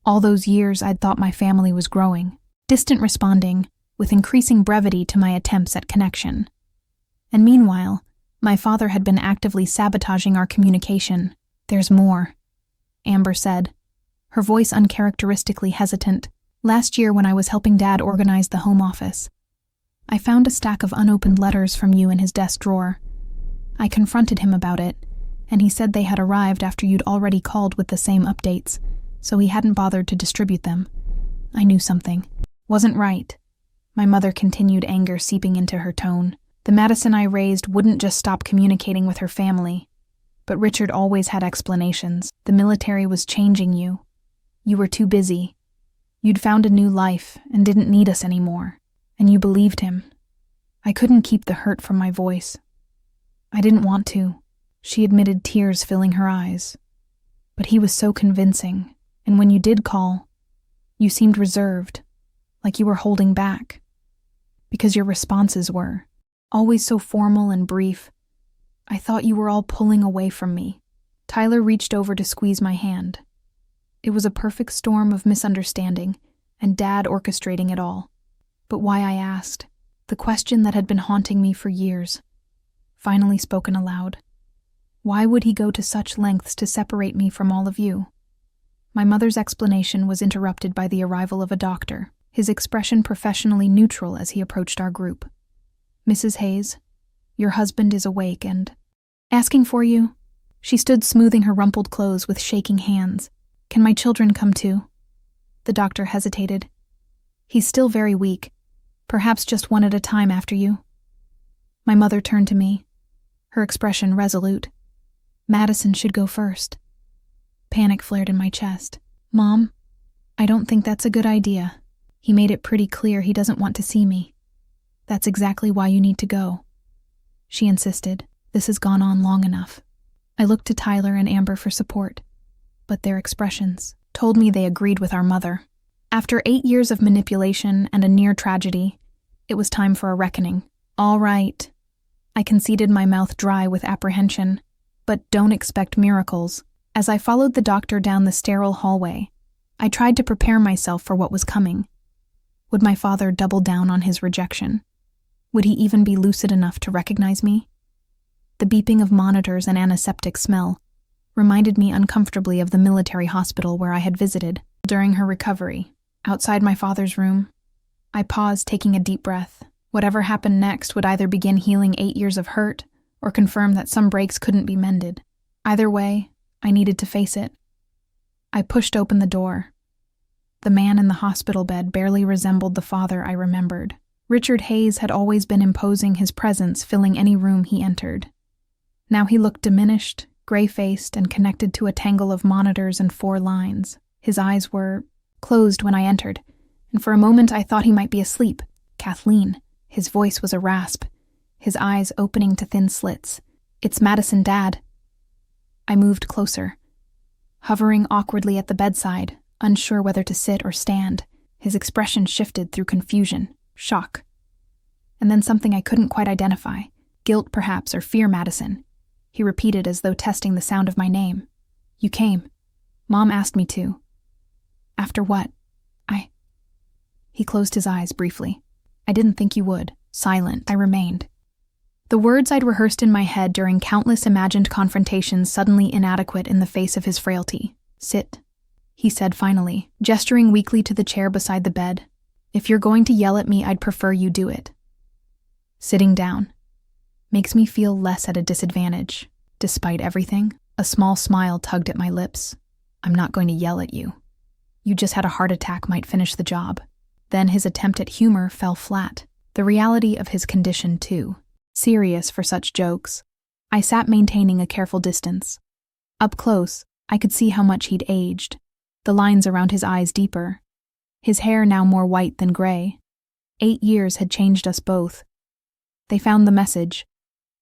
All those years I'd thought my family was growing, distant responding, with increasing brevity to my attempts at connection. And meanwhile, my father had been actively sabotaging our communication. There's more, Amber said, her voice uncharacteristically hesitant. Last year when I was helping Dad organize the home office, I found a stack of unopened letters from you in his desk drawer. I confronted him about it, and he said they had arrived after you'd already called with the same updates, so he hadn't bothered to distribute them. I knew something wasn't right. My mother continued, anger seeping into her tone. The Madison I raised wouldn't just stop communicating with her family. But Richard always had explanations. The military was changing you. You were too busy. You'd found a new life and didn't need us anymore. And you believed him. I couldn't keep the hurt from my voice. I didn't want to. She admitted, tears filling her eyes. But he was so convincing, and when you did call, you seemed reserved, like you were holding back. Because your responses were always so formal and brief. I thought you were all pulling away from me. Tyler reached over to squeeze my hand. It was a perfect storm of misunderstanding, and Dad orchestrating it all. But why, I asked, the question that had been haunting me for years, finally spoken aloud. Why would he go to such lengths to separate me from all of you? My mother's explanation was interrupted by the arrival of a doctor, his expression professionally neutral as he approached our group. Mrs. Hayes, your husband is awake and asking for you. She stood smoothing her rumpled clothes with shaking hands. Can my children come too? The doctor hesitated. He's still very weak. Perhaps just one at a time after you. My mother turned to me, her expression resolute. Madison should go first. Panic flared in my chest. Mom, I don't think that's a good idea. He made it pretty clear he doesn't want to see me. That's exactly why you need to go. She insisted. This has gone on long enough. I looked to Tyler and Amber for support, but their expressions told me they agreed with our mother. After 8 years of manipulation and a near tragedy, it was time for a reckoning. All right. I conceded, my mouth dry with apprehension. But don't expect miracles. As I followed the doctor down the sterile hallway, I tried to prepare myself for what was coming. Would my father double down on his rejection? Would he even be lucid enough to recognize me? The beeping of monitors and antiseptic smell reminded me uncomfortably of the military hospital where I had visited during her recovery. Outside my father's room, I paused, taking a deep breath. Whatever happened next would either begin healing 8 years of hurt or confirm that some breaks couldn't be mended. Either way, I needed to face it. I pushed open the door. The man in the hospital bed barely resembled the father I remembered. Richard Hayes had always been imposing, his presence filling any room he entered. Now he looked diminished, gray-faced, and connected to a tangle of monitors and 4 lines. His eyes were closed when I entered, and for a moment I thought he might be asleep. Kathleen. His voice was a rasp, his eyes opening to thin slits. It's Madison, Dad. I moved closer, hovering awkwardly at the bedside, unsure whether to sit or stand. His expression shifted through confusion, shock, and then something I couldn't quite identify. Guilt, perhaps, or fear. Madison. He repeated as though testing the sound of my name. You came. Mom asked me to. After what? He closed his eyes briefly. I didn't think you would. Silent, I remained. The words I'd rehearsed in my head during countless imagined confrontations suddenly inadequate in the face of his frailty. Sit, he said finally, gesturing weakly to the chair beside the bed. If you're going to yell at me, I'd prefer you do it. Sitting down makes me feel less at a disadvantage. Despite everything, a small smile tugged at my lips. I'm not going to yell at you. You just had a heart attack might finish the job. Then his attempt at humor fell flat. The reality of his condition, too. Serious for such jokes. I sat maintaining a careful distance. Up close, I could see how much he'd aged. The lines around his eyes deeper. His hair now more white than gray. 8 years had changed us both. They found the message.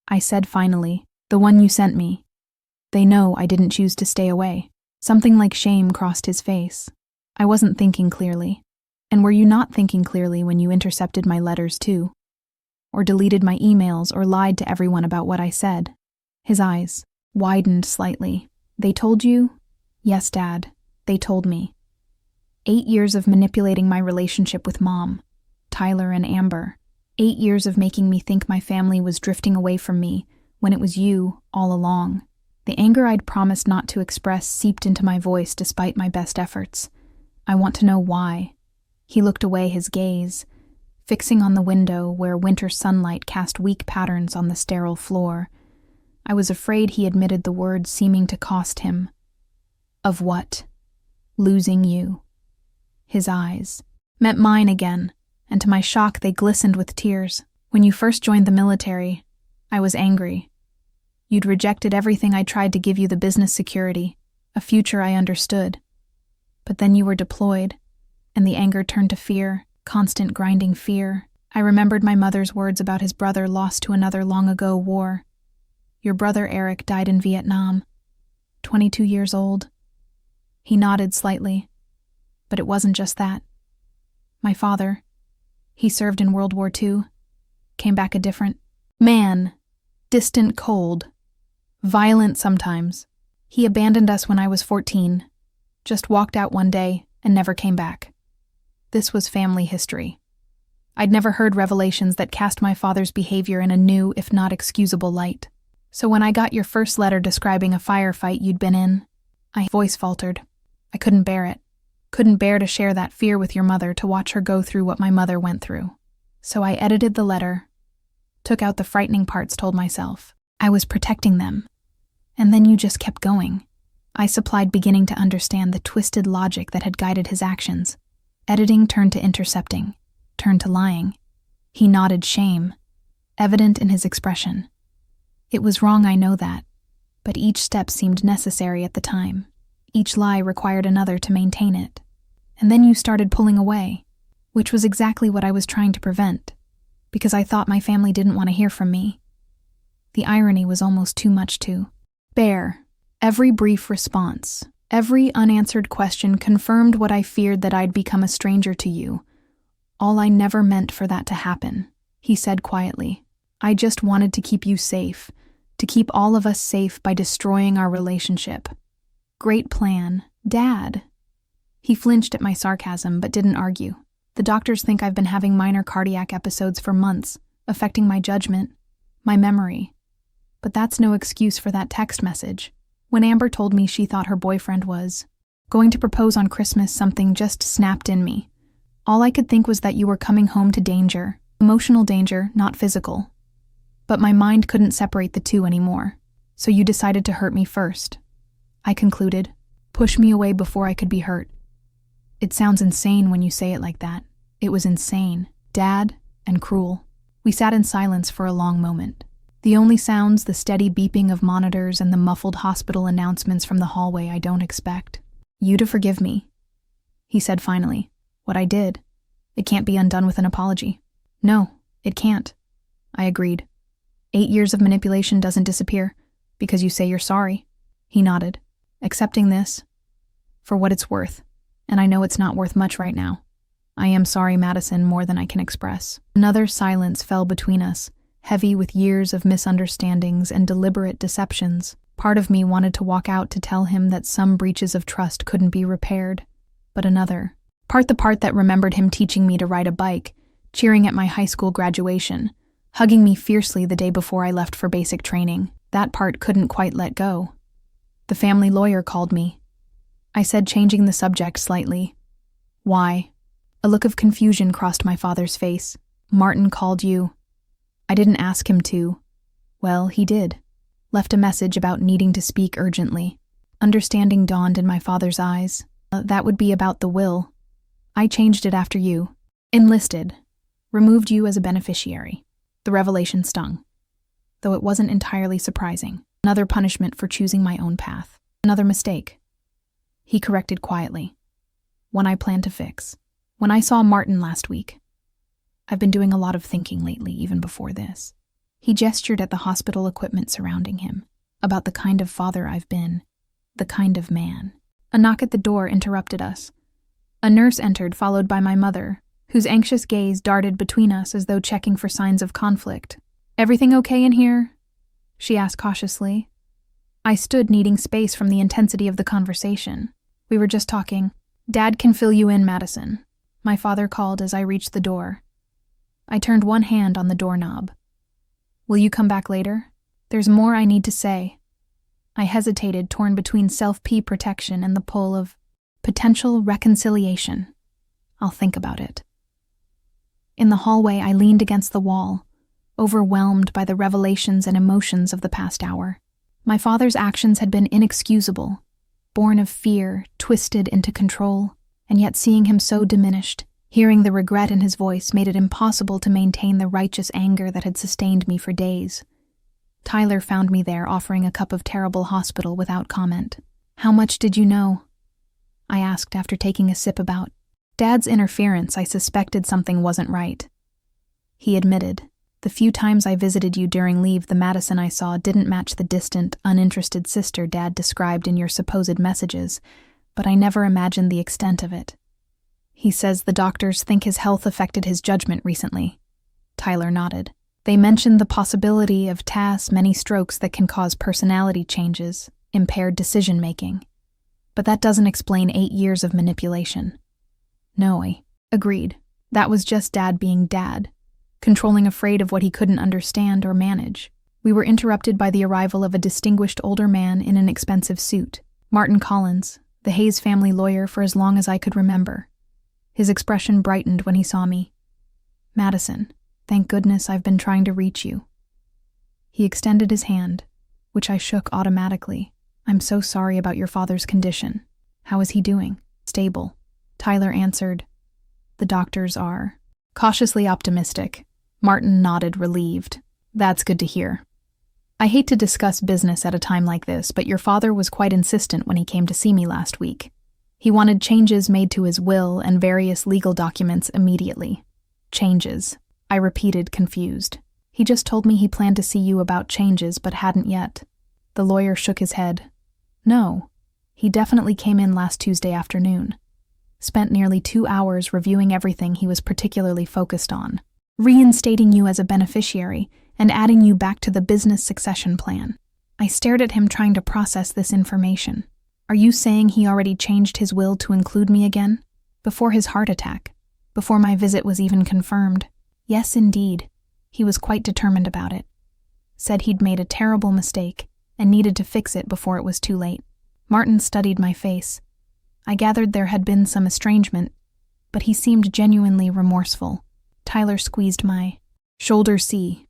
I said finally, the one you sent me. They know I didn't choose to stay away. Something like shame crossed his face. I wasn't thinking clearly. And were you not thinking clearly when you intercepted my letters too? Or deleted my emails or lied to everyone about what I said? His eyes widened slightly. They told you? Yes, Dad, they told me. 8 years of manipulating my relationship with Mom, Tyler and Amber. 8 years of making me think my family was drifting away from me when it was you all along. The anger I'd promised not to express seeped into my voice despite my best efforts. I want to know why. He looked away, his gaze fixing on the window where winter sunlight cast weak patterns on the sterile floor. I was afraid he admitted the words seeming to cost him. Of what? Losing you. His eyes met mine again, and to my shock they glistened with tears. When you first joined the military, I was angry. You'd rejected everything I tried to give you, the business security, a future I understood. But then you were deployed, and the anger turned to fear, constant grinding fear. I remembered my mother's words about his brother lost to another long-ago war. Your brother Eric died in Vietnam, 22 years old. He nodded slightly, but it wasn't just that. My father, he served in World War II, came back a different man, distant, cold, violent sometimes. He abandoned us when I was 14, just walked out one day and never came back. This was family history. I'd never heard revelations that cast my father's behavior in a new, if not excusable light. So when I got your first letter describing a firefight you'd been in, my voice faltered. I couldn't bear it. Couldn't bear to share that fear with your mother, to watch her go through what my mother went through. So I edited the letter, took out the frightening parts, told myself I was protecting them. And then you just kept going. I supplied, beginning to understand the twisted logic that had guided his actions. Editing turned to intercepting, turned to lying. He nodded, shame evident in his expression. It was wrong, I know that, but each step seemed necessary at the time. Each lie required another to maintain it. And then you started pulling away, which was exactly what I was trying to prevent, because I thought my family didn't want to hear from me. The irony was almost too much to bear. Every brief response, every unanswered question confirmed what I feared, that I'd become a stranger to you. All I never meant for that to happen, he said quietly. I just wanted to keep you safe, to keep all of us safe by destroying our relationship. Great plan, Dad. He flinched at my sarcasm but didn't argue. The doctors think I've been having minor cardiac episodes for months, affecting my judgment, my memory. But that's no excuse for that text message. When Amber told me she thought her boyfriend was going to propose on Christmas, something just snapped in me. All I could think was that you were coming home to danger, emotional danger, not physical. But my mind couldn't separate the two anymore, so you decided to hurt me first. I concluded, push me away before I could be hurt. It sounds insane when you say it like that. It was insane, Dad, and cruel. We sat in silence for a long moment. The only sounds, the steady beeping of monitors and the muffled hospital announcements from the hallway I don't expect. You to forgive me, he said finally. What I did, it can't be undone with an apology. No, it can't, I agreed. 8 years of manipulation doesn't disappear because you say you're sorry. He nodded, accepting this for what it's worth, and I know it's not worth much right now. I am sorry, Madison, more than I can express. Another silence fell between us, heavy with years of misunderstandings and deliberate deceptions. Part of me wanted to walk out to tell him that some breaches of trust couldn't be repaired, but another, the part that remembered him teaching me to ride a bike, cheering at my high school graduation, hugging me fiercely the day before I left for basic training, that part couldn't quite let go. The family lawyer called me. I said, changing the subject slightly. Why? A look of confusion crossed my father's face. Martin called you. I didn't ask him to. Well, he did. Left a message about needing to speak urgently. Understanding dawned in my father's eyes. That would be about the will. I changed it after you. Enlisted. Removed you as a beneficiary. The revelation stung, though it wasn't entirely surprising. Another punishment for choosing my own path. Another mistake. He corrected quietly. One I plan to fix. When I saw Martin last week, I've been doing a lot of thinking lately, even before this. He gestured at the hospital equipment surrounding him, about the kind of father I've been, the kind of man. A knock at the door interrupted us. A nurse entered, followed by my mother, whose anxious gaze darted between us as though checking for signs of conflict. "Everything okay in here?" she asked cautiously. I stood, needing space from the intensity of the conversation. "We were just talking." "Dad can fill you in, Madison," my father called as I reached the door. I turned one hand on the doorknob. "Will you come back later? There's more I need to say." I hesitated, torn between self-protection and the pull of potential reconciliation. "I'll think about it." In the hallway, I leaned against the wall, overwhelmed by the revelations and emotions of the past hour. My father's actions had been inexcusable, born of fear, twisted into control, and yet seeing him so diminished, hearing the regret in his voice made it impossible to maintain the righteous anger that had sustained me for days. Tyler found me there, offering a cup of terrible hospital without comment. "How much did you know?" I asked after taking a sip. "About Dad's interference, I suspected something wasn't right." He admitted, "The few times I visited you during leave, the Madison I saw didn't match the distant, uninterested sister Dad described in your supposed messages, but I never imagined the extent of it." He says the doctors think his health affected his judgment recently. Tyler nodded. "They mentioned the possibility of TAS, many strokes that can cause personality changes, impaired decision-making. But that doesn't explain 8 years of manipulation." "No, I agreed. That was just Dad being Dad, controlling, afraid of what he couldn't understand or manage." We were interrupted by the arrival of a distinguished older man in an expensive suit. Martin Collins, the Hayes family lawyer for as long as I could remember. His expression brightened when he saw me. "Madison, thank goodness I've been trying to reach you." He extended his hand, which I shook automatically. "I'm so sorry about your father's condition. How is he doing?" "Stable," Tyler answered. "The doctors are cautiously optimistic." Martin nodded, relieved. "That's good to hear. I hate to discuss business at a time like this, but your father was quite insistent when he came to see me last week. He wanted changes made to his will and various legal documents immediately." "Changes," I repeated, confused. "He just told me he planned to see you about changes, but hadn't yet." The lawyer shook his head. "No, he definitely came in last Tuesday afternoon. Spent nearly 2 hours reviewing everything he was particularly focused on, reinstating you as a beneficiary and adding you back to the business succession plan." I stared at him, trying to process this information. "Are you saying he already changed his will to include me again? Before his heart attack? Before my visit was even confirmed?" "Yes, indeed. He was quite determined about it. Said he'd made a terrible mistake and needed to fix it before it was too late." Martin studied my face. I gathered there had been some estrangement, but he seemed genuinely remorseful. Tyler squeezed my shoulder. "See,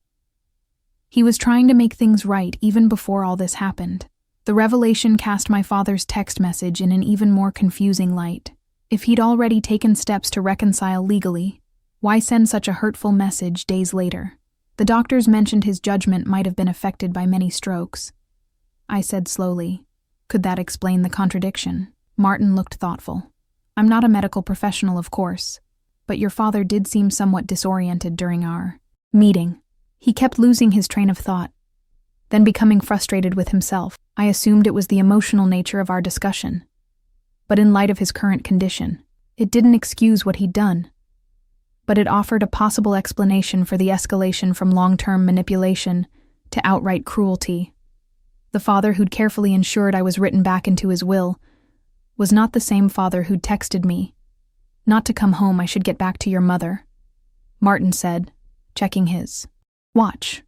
he was trying to make things right even before all this happened." The revelation cast my father's text message in an even more confusing light. If he'd already taken steps to reconcile legally, why send such a hurtful message days later? The doctors mentioned his judgment might have been affected by many strokes. I said slowly, "Could that explain the contradiction?" Martin looked thoughtful. "I'm not a medical professional, of course, but your father did seem somewhat disoriented during our meeting. He kept losing his train of thought, then becoming frustrated with himself. I assumed it was the emotional nature of our discussion. But in light of his current condition, it didn't excuse what he'd done, but it offered a possible explanation for the escalation from long-term manipulation to outright cruelty. The father who'd carefully ensured I was written back into his will was not the same father who'd texted me, "Not to come home, I should get back to your mother," Martin said, checking his watch.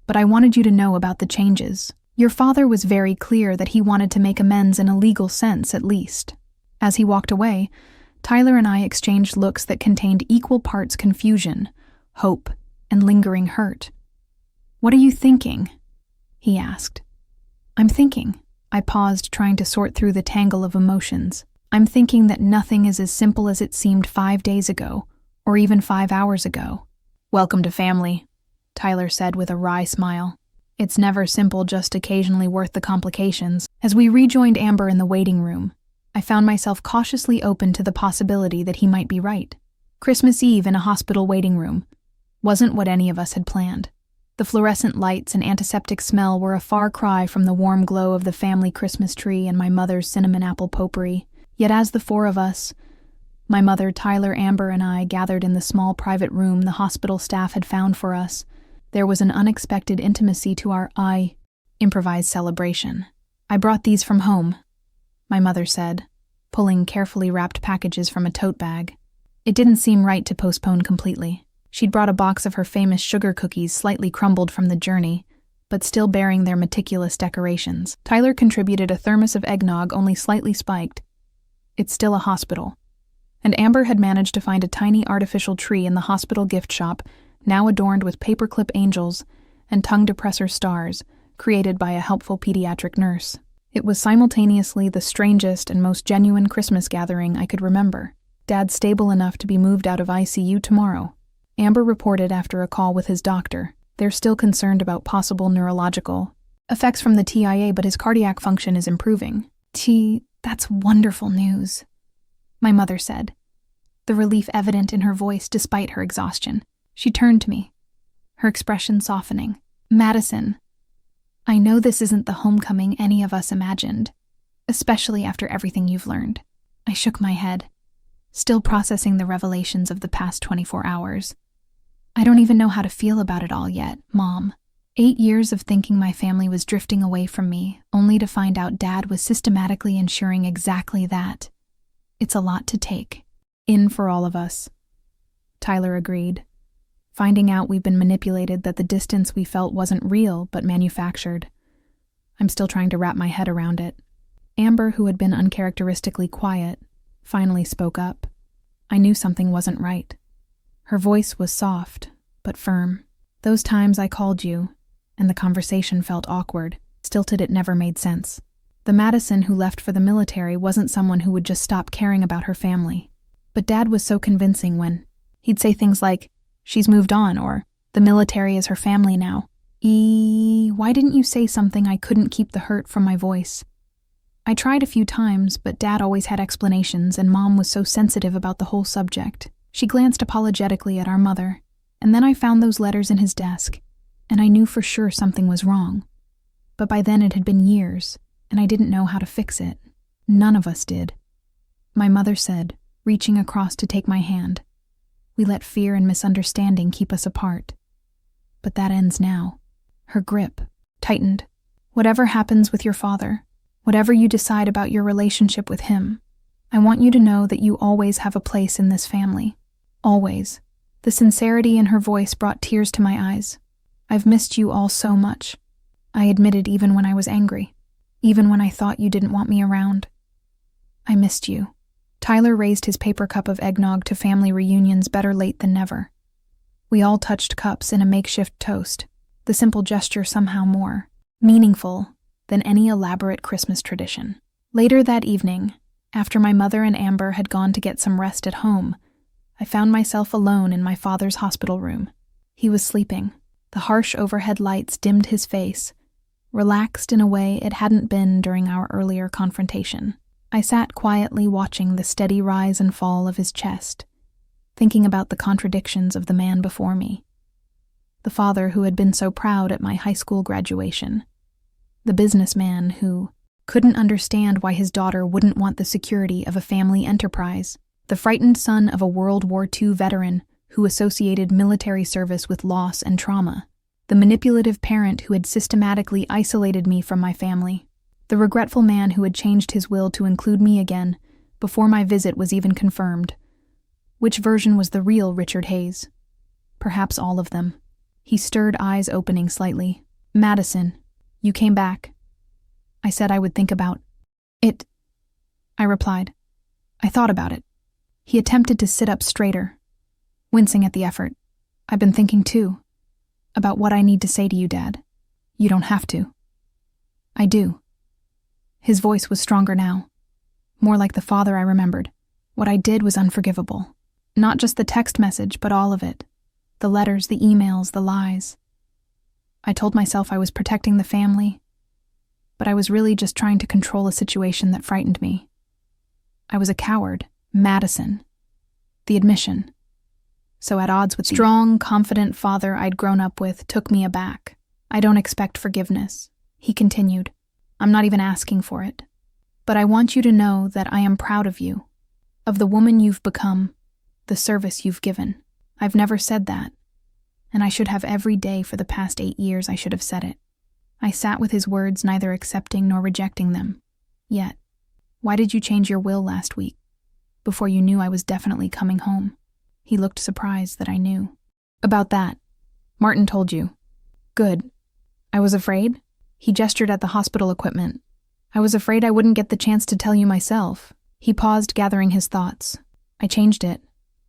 "But I wanted you to know about the changes. Your father was very clear that he wanted to make amends in a legal sense, at least." As he walked away, Tyler and I exchanged looks that contained equal parts confusion, hope, and lingering hurt. "What are you thinking?" he asked. "I'm thinking." I paused, trying to sort through the tangle of emotions. "I'm thinking that nothing is as simple as it seemed 5 days ago, or even 5 hours ago." "Welcome to family," Tyler said with a wry smile. "It's never simple, just occasionally worth the complications." As we rejoined Amber in the waiting room, I found myself cautiously open to the possibility that he might be right. Christmas Eve in a hospital waiting room wasn't what any of us had planned. The fluorescent lights and antiseptic smell were a far cry from the warm glow of the family Christmas tree and my mother's cinnamon apple potpourri. Yet as the four of us, my mother, Tyler, Amber, and I, gathered in the small private room the hospital staff had found for us, there was an unexpected intimacy to our improvised celebration. "I brought these from home," my mother said, pulling carefully wrapped packages from a tote bag. It didn't seem right to postpone completely. She'd brought a box of her famous sugar cookies, slightly crumbled from the journey, but still bearing their meticulous decorations. Tyler contributed a thermos of eggnog, only slightly spiked. It's still a hospital. And Amber had managed to find a tiny artificial tree in the hospital gift shop, now adorned with paperclip angels and tongue depressor stars, created by a helpful pediatric nurse. It was simultaneously the strangest and most genuine Christmas gathering I could remember. "Dad's stable enough to be moved out of ICU tomorrow," Amber reported after a call with his doctor. "They're still concerned about possible neurological effects from the TIA, but his cardiac function is improving." That's wonderful news," my mother said, the relief evident in her voice despite her exhaustion. She turned to me, her expression softening. "Madison, I know this isn't the homecoming any of us imagined, especially after everything you've learned." I shook my head, still processing the revelations of the past 24 hours. "I don't even know how to feel about it all yet, Mom. 8 years of thinking my family was drifting away from me, only to find out Dad was systematically ensuring exactly that. It's a lot to take." "In for all of us," Tyler agreed, finding out we've been manipulated, that the distance we felt wasn't real but manufactured. I'm still trying to wrap my head around it. Amber, who had been uncharacteristically quiet, finally spoke up. I knew something wasn't right. Her voice was soft, but firm. "Those times I called you, and the conversation felt awkward, stilted, it never made sense. The Madison who left for the military wasn't someone who would just stop caring about her family. But Dad was so convincing when he'd say things like, 'She's moved on,' or 'The military is her family now.' Why didn't you say something?" I couldn't keep the hurt from my voice. I tried a few times, but Dad always had explanations, and Mom was so sensitive about the whole subject. She glanced apologetically at our mother, and then I found those letters in his desk, and I knew for sure something was wrong. But by then it had been years, and I didn't know how to fix it. None of us did. My mother said, reaching across to take my hand. "We let fear and misunderstanding keep us apart. But that ends now." Her grip tightened. "Whatever happens with your father, whatever you decide about your relationship with him, I want you to know that you always have a place in this family. Always." The sincerity in her voice brought tears to my eyes. "I've missed you all so much," I admitted, even when I was angry, even when I thought you didn't want me around. "I missed you." Tyler raised his paper cup of eggnog to family reunions, better late than never. We all touched cups in a makeshift toast, the simple gesture somehow more meaningful than any elaborate Christmas tradition. Later that evening, after my mother and Amber had gone to get some rest at home, I found myself alone in my father's hospital room. He was sleeping. The harsh overhead lights dimmed his face, relaxed in a way it hadn't been during our earlier confrontation. I sat quietly watching the steady rise and fall of his chest, thinking about the contradictions of the man before me. The father who had been so proud at my high school graduation. The businessman who couldn't understand why his daughter wouldn't want the security of a family enterprise. The frightened son of a World War II veteran who associated military service with loss and trauma. The manipulative parent who had systematically isolated me from my family. The regretful man who had changed his will to include me again before my visit was even confirmed. Which version was the real Richard Hayes? Perhaps all of them. He stirred, eyes opening slightly. "Madison, you came back." I said I would think about it. I replied. "I thought about it. He attempted to sit up straighter, wincing at the effort. I've been thinking too, about what I need to say to you, Dad. You don't have to. I do. His voice was stronger now, more like the father I remembered. What I did was unforgivable. Not just the text message, but all of it. The letters, the emails, the lies. I told myself I was protecting the family, but I was really just trying to control a situation that frightened me. I was a coward. Madison. The admission. So at odds with the strong, confident father I'd grown up with took me aback. I don't expect forgiveness, he continued. I'm not even asking for it. But I want you to know that I am proud of you, of the woman you've become, the service you've given. I've never said that, and I should have every day for the past 8 years I should have said it. I sat with his words, neither accepting nor rejecting them. Yet, why did you change your will last week, before you knew I was definitely coming home? He looked surprised that I knew. About that, Martin told you. Good. I was afraid? He gestured at the hospital equipment. I was afraid I wouldn't get the chance to tell you myself. He paused, gathering his thoughts. I changed it,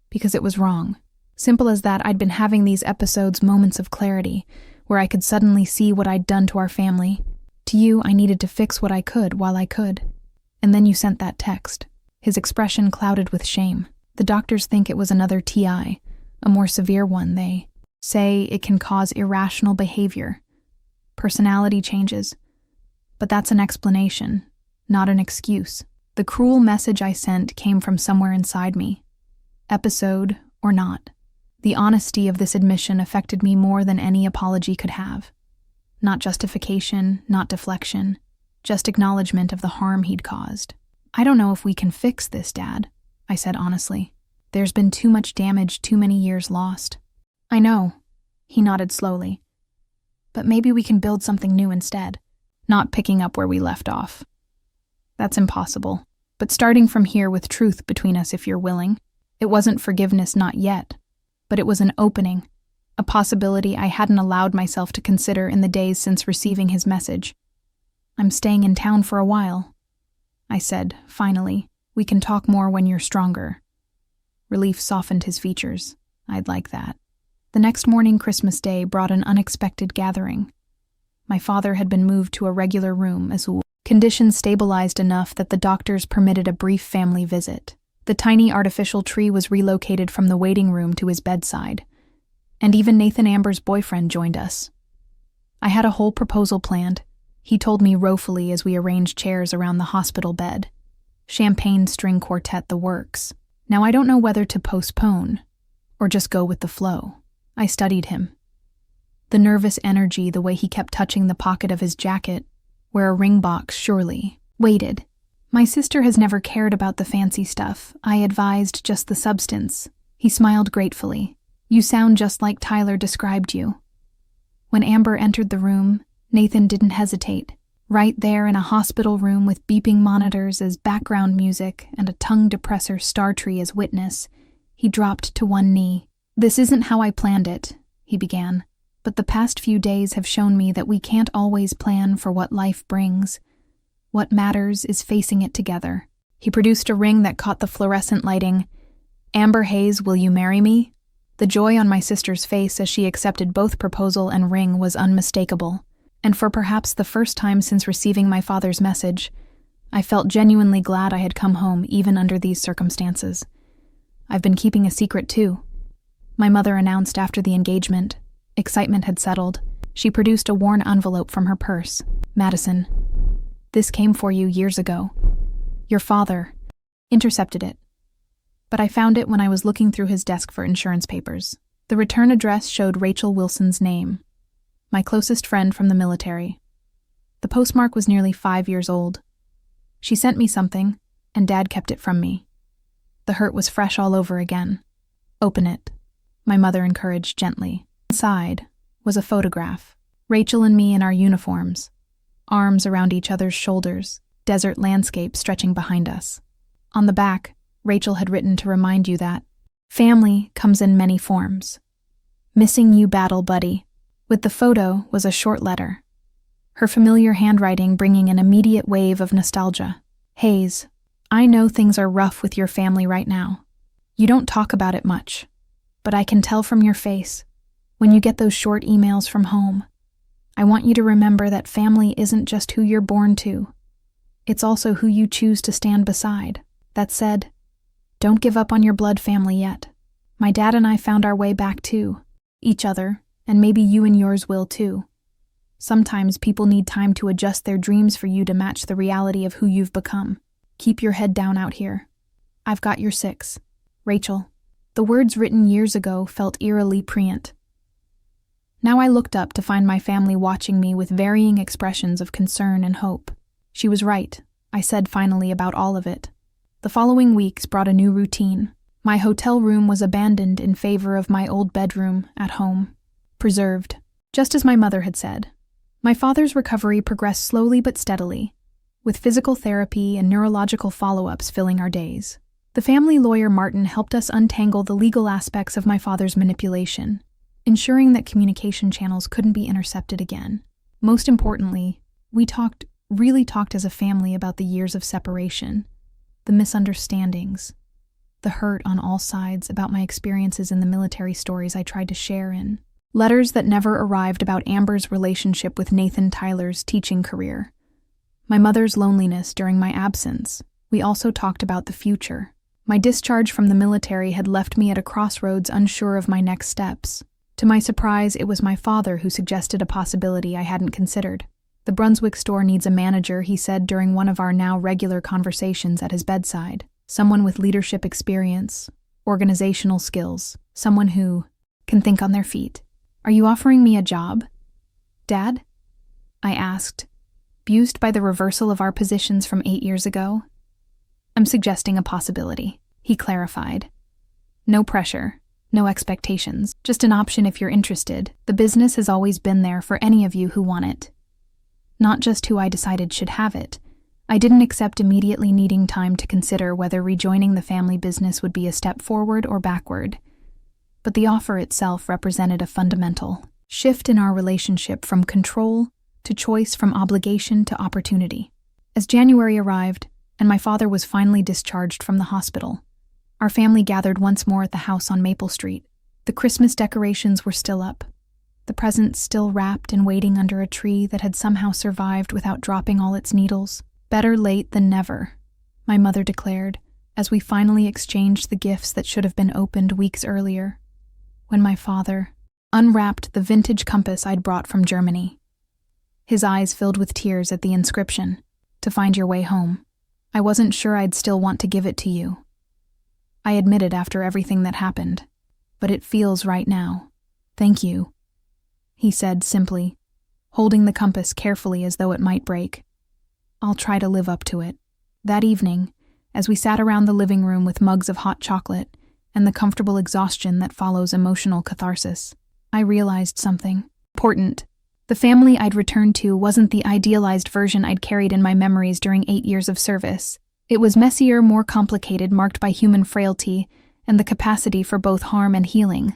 because it was wrong. Simple as that. I'd been having these episodes, moments of clarity, where I could suddenly see what I'd done to our family. To you, I needed to fix what I could while I could. And then you sent that text. His expression clouded with shame. The doctors think it was another TI, a more severe one. They say it can cause irrational behavior, personality changes. But that's an explanation, not an excuse. The cruel message I sent came from somewhere inside me. Episode or not. The honesty of this admission affected me more than any apology could have. Not justification, not deflection, just acknowledgement of the harm he'd caused. I don't know if we can fix this, Dad, I said honestly. There's been too much damage, too many years lost. I know, he nodded slowly. But maybe we can build something new instead, not picking up where we left off. That's impossible, but starting from here with truth between us if you're willing. It wasn't forgiveness, not yet, but it was an opening, a possibility I hadn't allowed myself to consider in the days since receiving his message. I'm staying in town for a while, I said, finally. We can talk more when you're stronger. Relief softened his features. I'd like that. The next morning, Christmas Day, brought an unexpected gathering. My father had been moved to a regular room as well. Conditions stabilized enough that the doctors permitted a brief family visit. The tiny artificial tree was relocated from the waiting room to his bedside, and even Nathan Amber's boyfriend joined us. I had a whole proposal planned, he told me woefully as we arranged chairs around the hospital bed. Champagne string quartet, the works. Now I don't know whether to postpone or just go with the flow. I studied him. The nervous energy, the way he kept touching the pocket of his jacket, where a ring box surely waited. My sister has never cared about the fancy stuff. I advised just the substance. He smiled gratefully. You sound just like Tyler described you. When Amber entered the room, Nathan didn't hesitate. Right there in a hospital room with beeping monitors as background music and a tongue depressor Startree as witness, he dropped to one knee. This isn't how I planned it, he began, but the past few days have shown me that we can't always plan for what life brings. What matters is facing it together. He produced a ring that caught the fluorescent lighting. Amber Hayes, will you marry me? The joy on my sister's face as she accepted both proposal and ring was unmistakable. And for perhaps the first time since receiving my father's message, I felt genuinely glad I had come home even under these circumstances. I've been keeping a secret too, my mother announced after the engagement. Excitement had settled. She produced a worn envelope from her purse. Madison, this came for you years ago. Your father intercepted it. But I found it when I was looking through his desk for insurance papers. The return address showed Rachel Wilson's name, my closest friend from the military. The postmark was nearly 5 years old. She sent me something, and Dad kept it from me. The hurt was fresh all over again. Open it, my mother encouraged gently. Inside was a photograph. Rachel and me in our uniforms, arms around each other's shoulders, desert landscape stretching behind us. On the back, Rachel had written to remind you that family comes in many forms. Missing you, battle buddy. With the photo was a short letter, her familiar handwriting bringing an immediate wave of nostalgia. Hayes, I know things are rough with your family right now, You don't talk about it much, but I can tell from your face when you get those short emails from home. I want you to remember that family isn't just who you're born to. It's also who you choose to stand beside. That said, don't give up on your blood family yet. My dad and I found our way back to each other, and maybe you and yours will too. Sometimes people need time to adjust their dreams for you to match the reality of who you've become. Keep your head down out here. I've got your 6. Rachel. The words written years ago felt eerily prescient. Now I looked up to find my family watching me with varying expressions of concern and hope. She was right, I said finally about all of it. The following weeks brought a new routine. My hotel room was abandoned in favor of my old bedroom at home. Preserved, just as my mother had said. My father's recovery progressed slowly but steadily, with physical therapy and neurological follow-ups filling our days. The family lawyer Martin helped us untangle the legal aspects of my father's manipulation, ensuring that communication channels couldn't be intercepted again. Most importantly, we really talked as a family about the years of separation, the misunderstandings, the hurt on all sides about my experiences in the military stories I tried to share in. Letters that never arrived about Amber's relationship with Nathan Tyler's teaching career. My mother's loneliness during my absence. We also talked about the future. My discharge from the military had left me at a crossroads unsure of my next steps. To my surprise, it was my father who suggested a possibility I hadn't considered. The Brunswick store needs a manager, he said during one of our now regular conversations at his bedside. Someone with leadership experience, organizational skills, someone who can think on their feet. Are you offering me a job, Dad? I asked, bemused by the reversal of our positions from 8 years ago. I'm suggesting a possibility, he clarified. No pressure, no expectations, just an option if you're interested. The business has always been there for any of you who want it. Not just who I decided should have it. I didn't accept immediately, needing time to consider whether rejoining the family business would be a step forward or backward. But the offer itself represented a fundamental shift in our relationship from control to choice, from obligation to opportunity. As January arrived, and my father was finally discharged from the hospital, our family gathered once more at the house on Maple Street. The Christmas decorations were still up, the presents still wrapped and waiting under a tree that had somehow survived without dropping all its needles. Better late than never, my mother declared, as we finally exchanged the gifts that should have been opened weeks earlier. When my father unwrapped the vintage compass I'd brought from Germany. His eyes filled with tears at the inscription, "To find your way home." I wasn't sure I'd still want to give it to you. I admitted after everything that happened, but it feels right now. Thank you, he said simply, holding the compass carefully as though it might break. I'll try to live up to it. That evening, as we sat around the living room with mugs of hot chocolate and the comfortable exhaustion that follows emotional catharsis, I realized something important. The family I'd returned to wasn't the idealized version I'd carried in my memories during 8 years of service. It was messier, more complicated, marked by human frailty and the capacity for both harm and healing.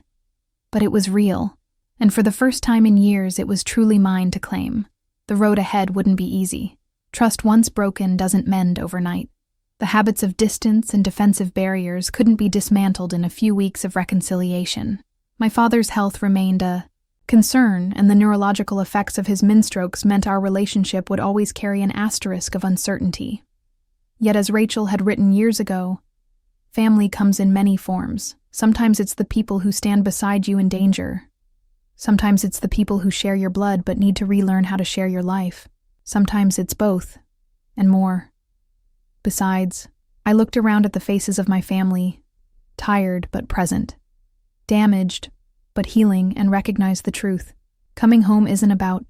But it was real, and for the first time in years it was truly mine to claim. The road ahead wouldn't be easy. Trust once broken doesn't mend overnight. The habits of distance and defensive barriers couldn't be dismantled in a few weeks of reconciliation. My father's health remained a concern, and the neurological effects of his minstrokes meant our relationship would always carry an asterisk of uncertainty. Yet, as Rachel had written years ago, family comes in many forms. Sometimes it's the people who stand beside you in danger. Sometimes it's the people who share your blood but need to relearn how to share your life. Sometimes it's both, and more. Besides, I looked around at the faces of my family, tired but present, damaged but healing, and recognized the truth. Coming home isn't about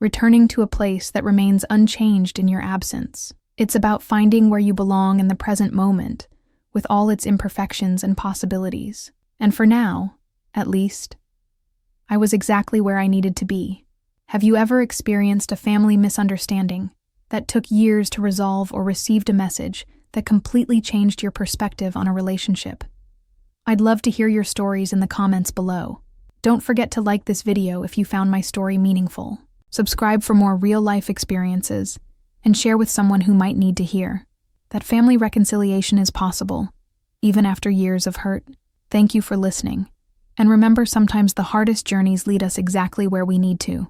returning to a place that remains unchanged in your absence. It's about finding where you belong in the present moment, with all its imperfections and possibilities. And for now, at least, I was exactly where I needed to be. Have you ever experienced a family misunderstanding that took years to resolve, or received a message that completely changed your perspective on a relationship? I'd love to hear your stories in the comments below. Don't forget to like this video if you found my story meaningful. Subscribe for more real-life experiences, and share with someone who might need to hear that family reconciliation is possible, even after years of hurt. Thank you for listening. And remember, sometimes the hardest journeys lead us exactly where we need to.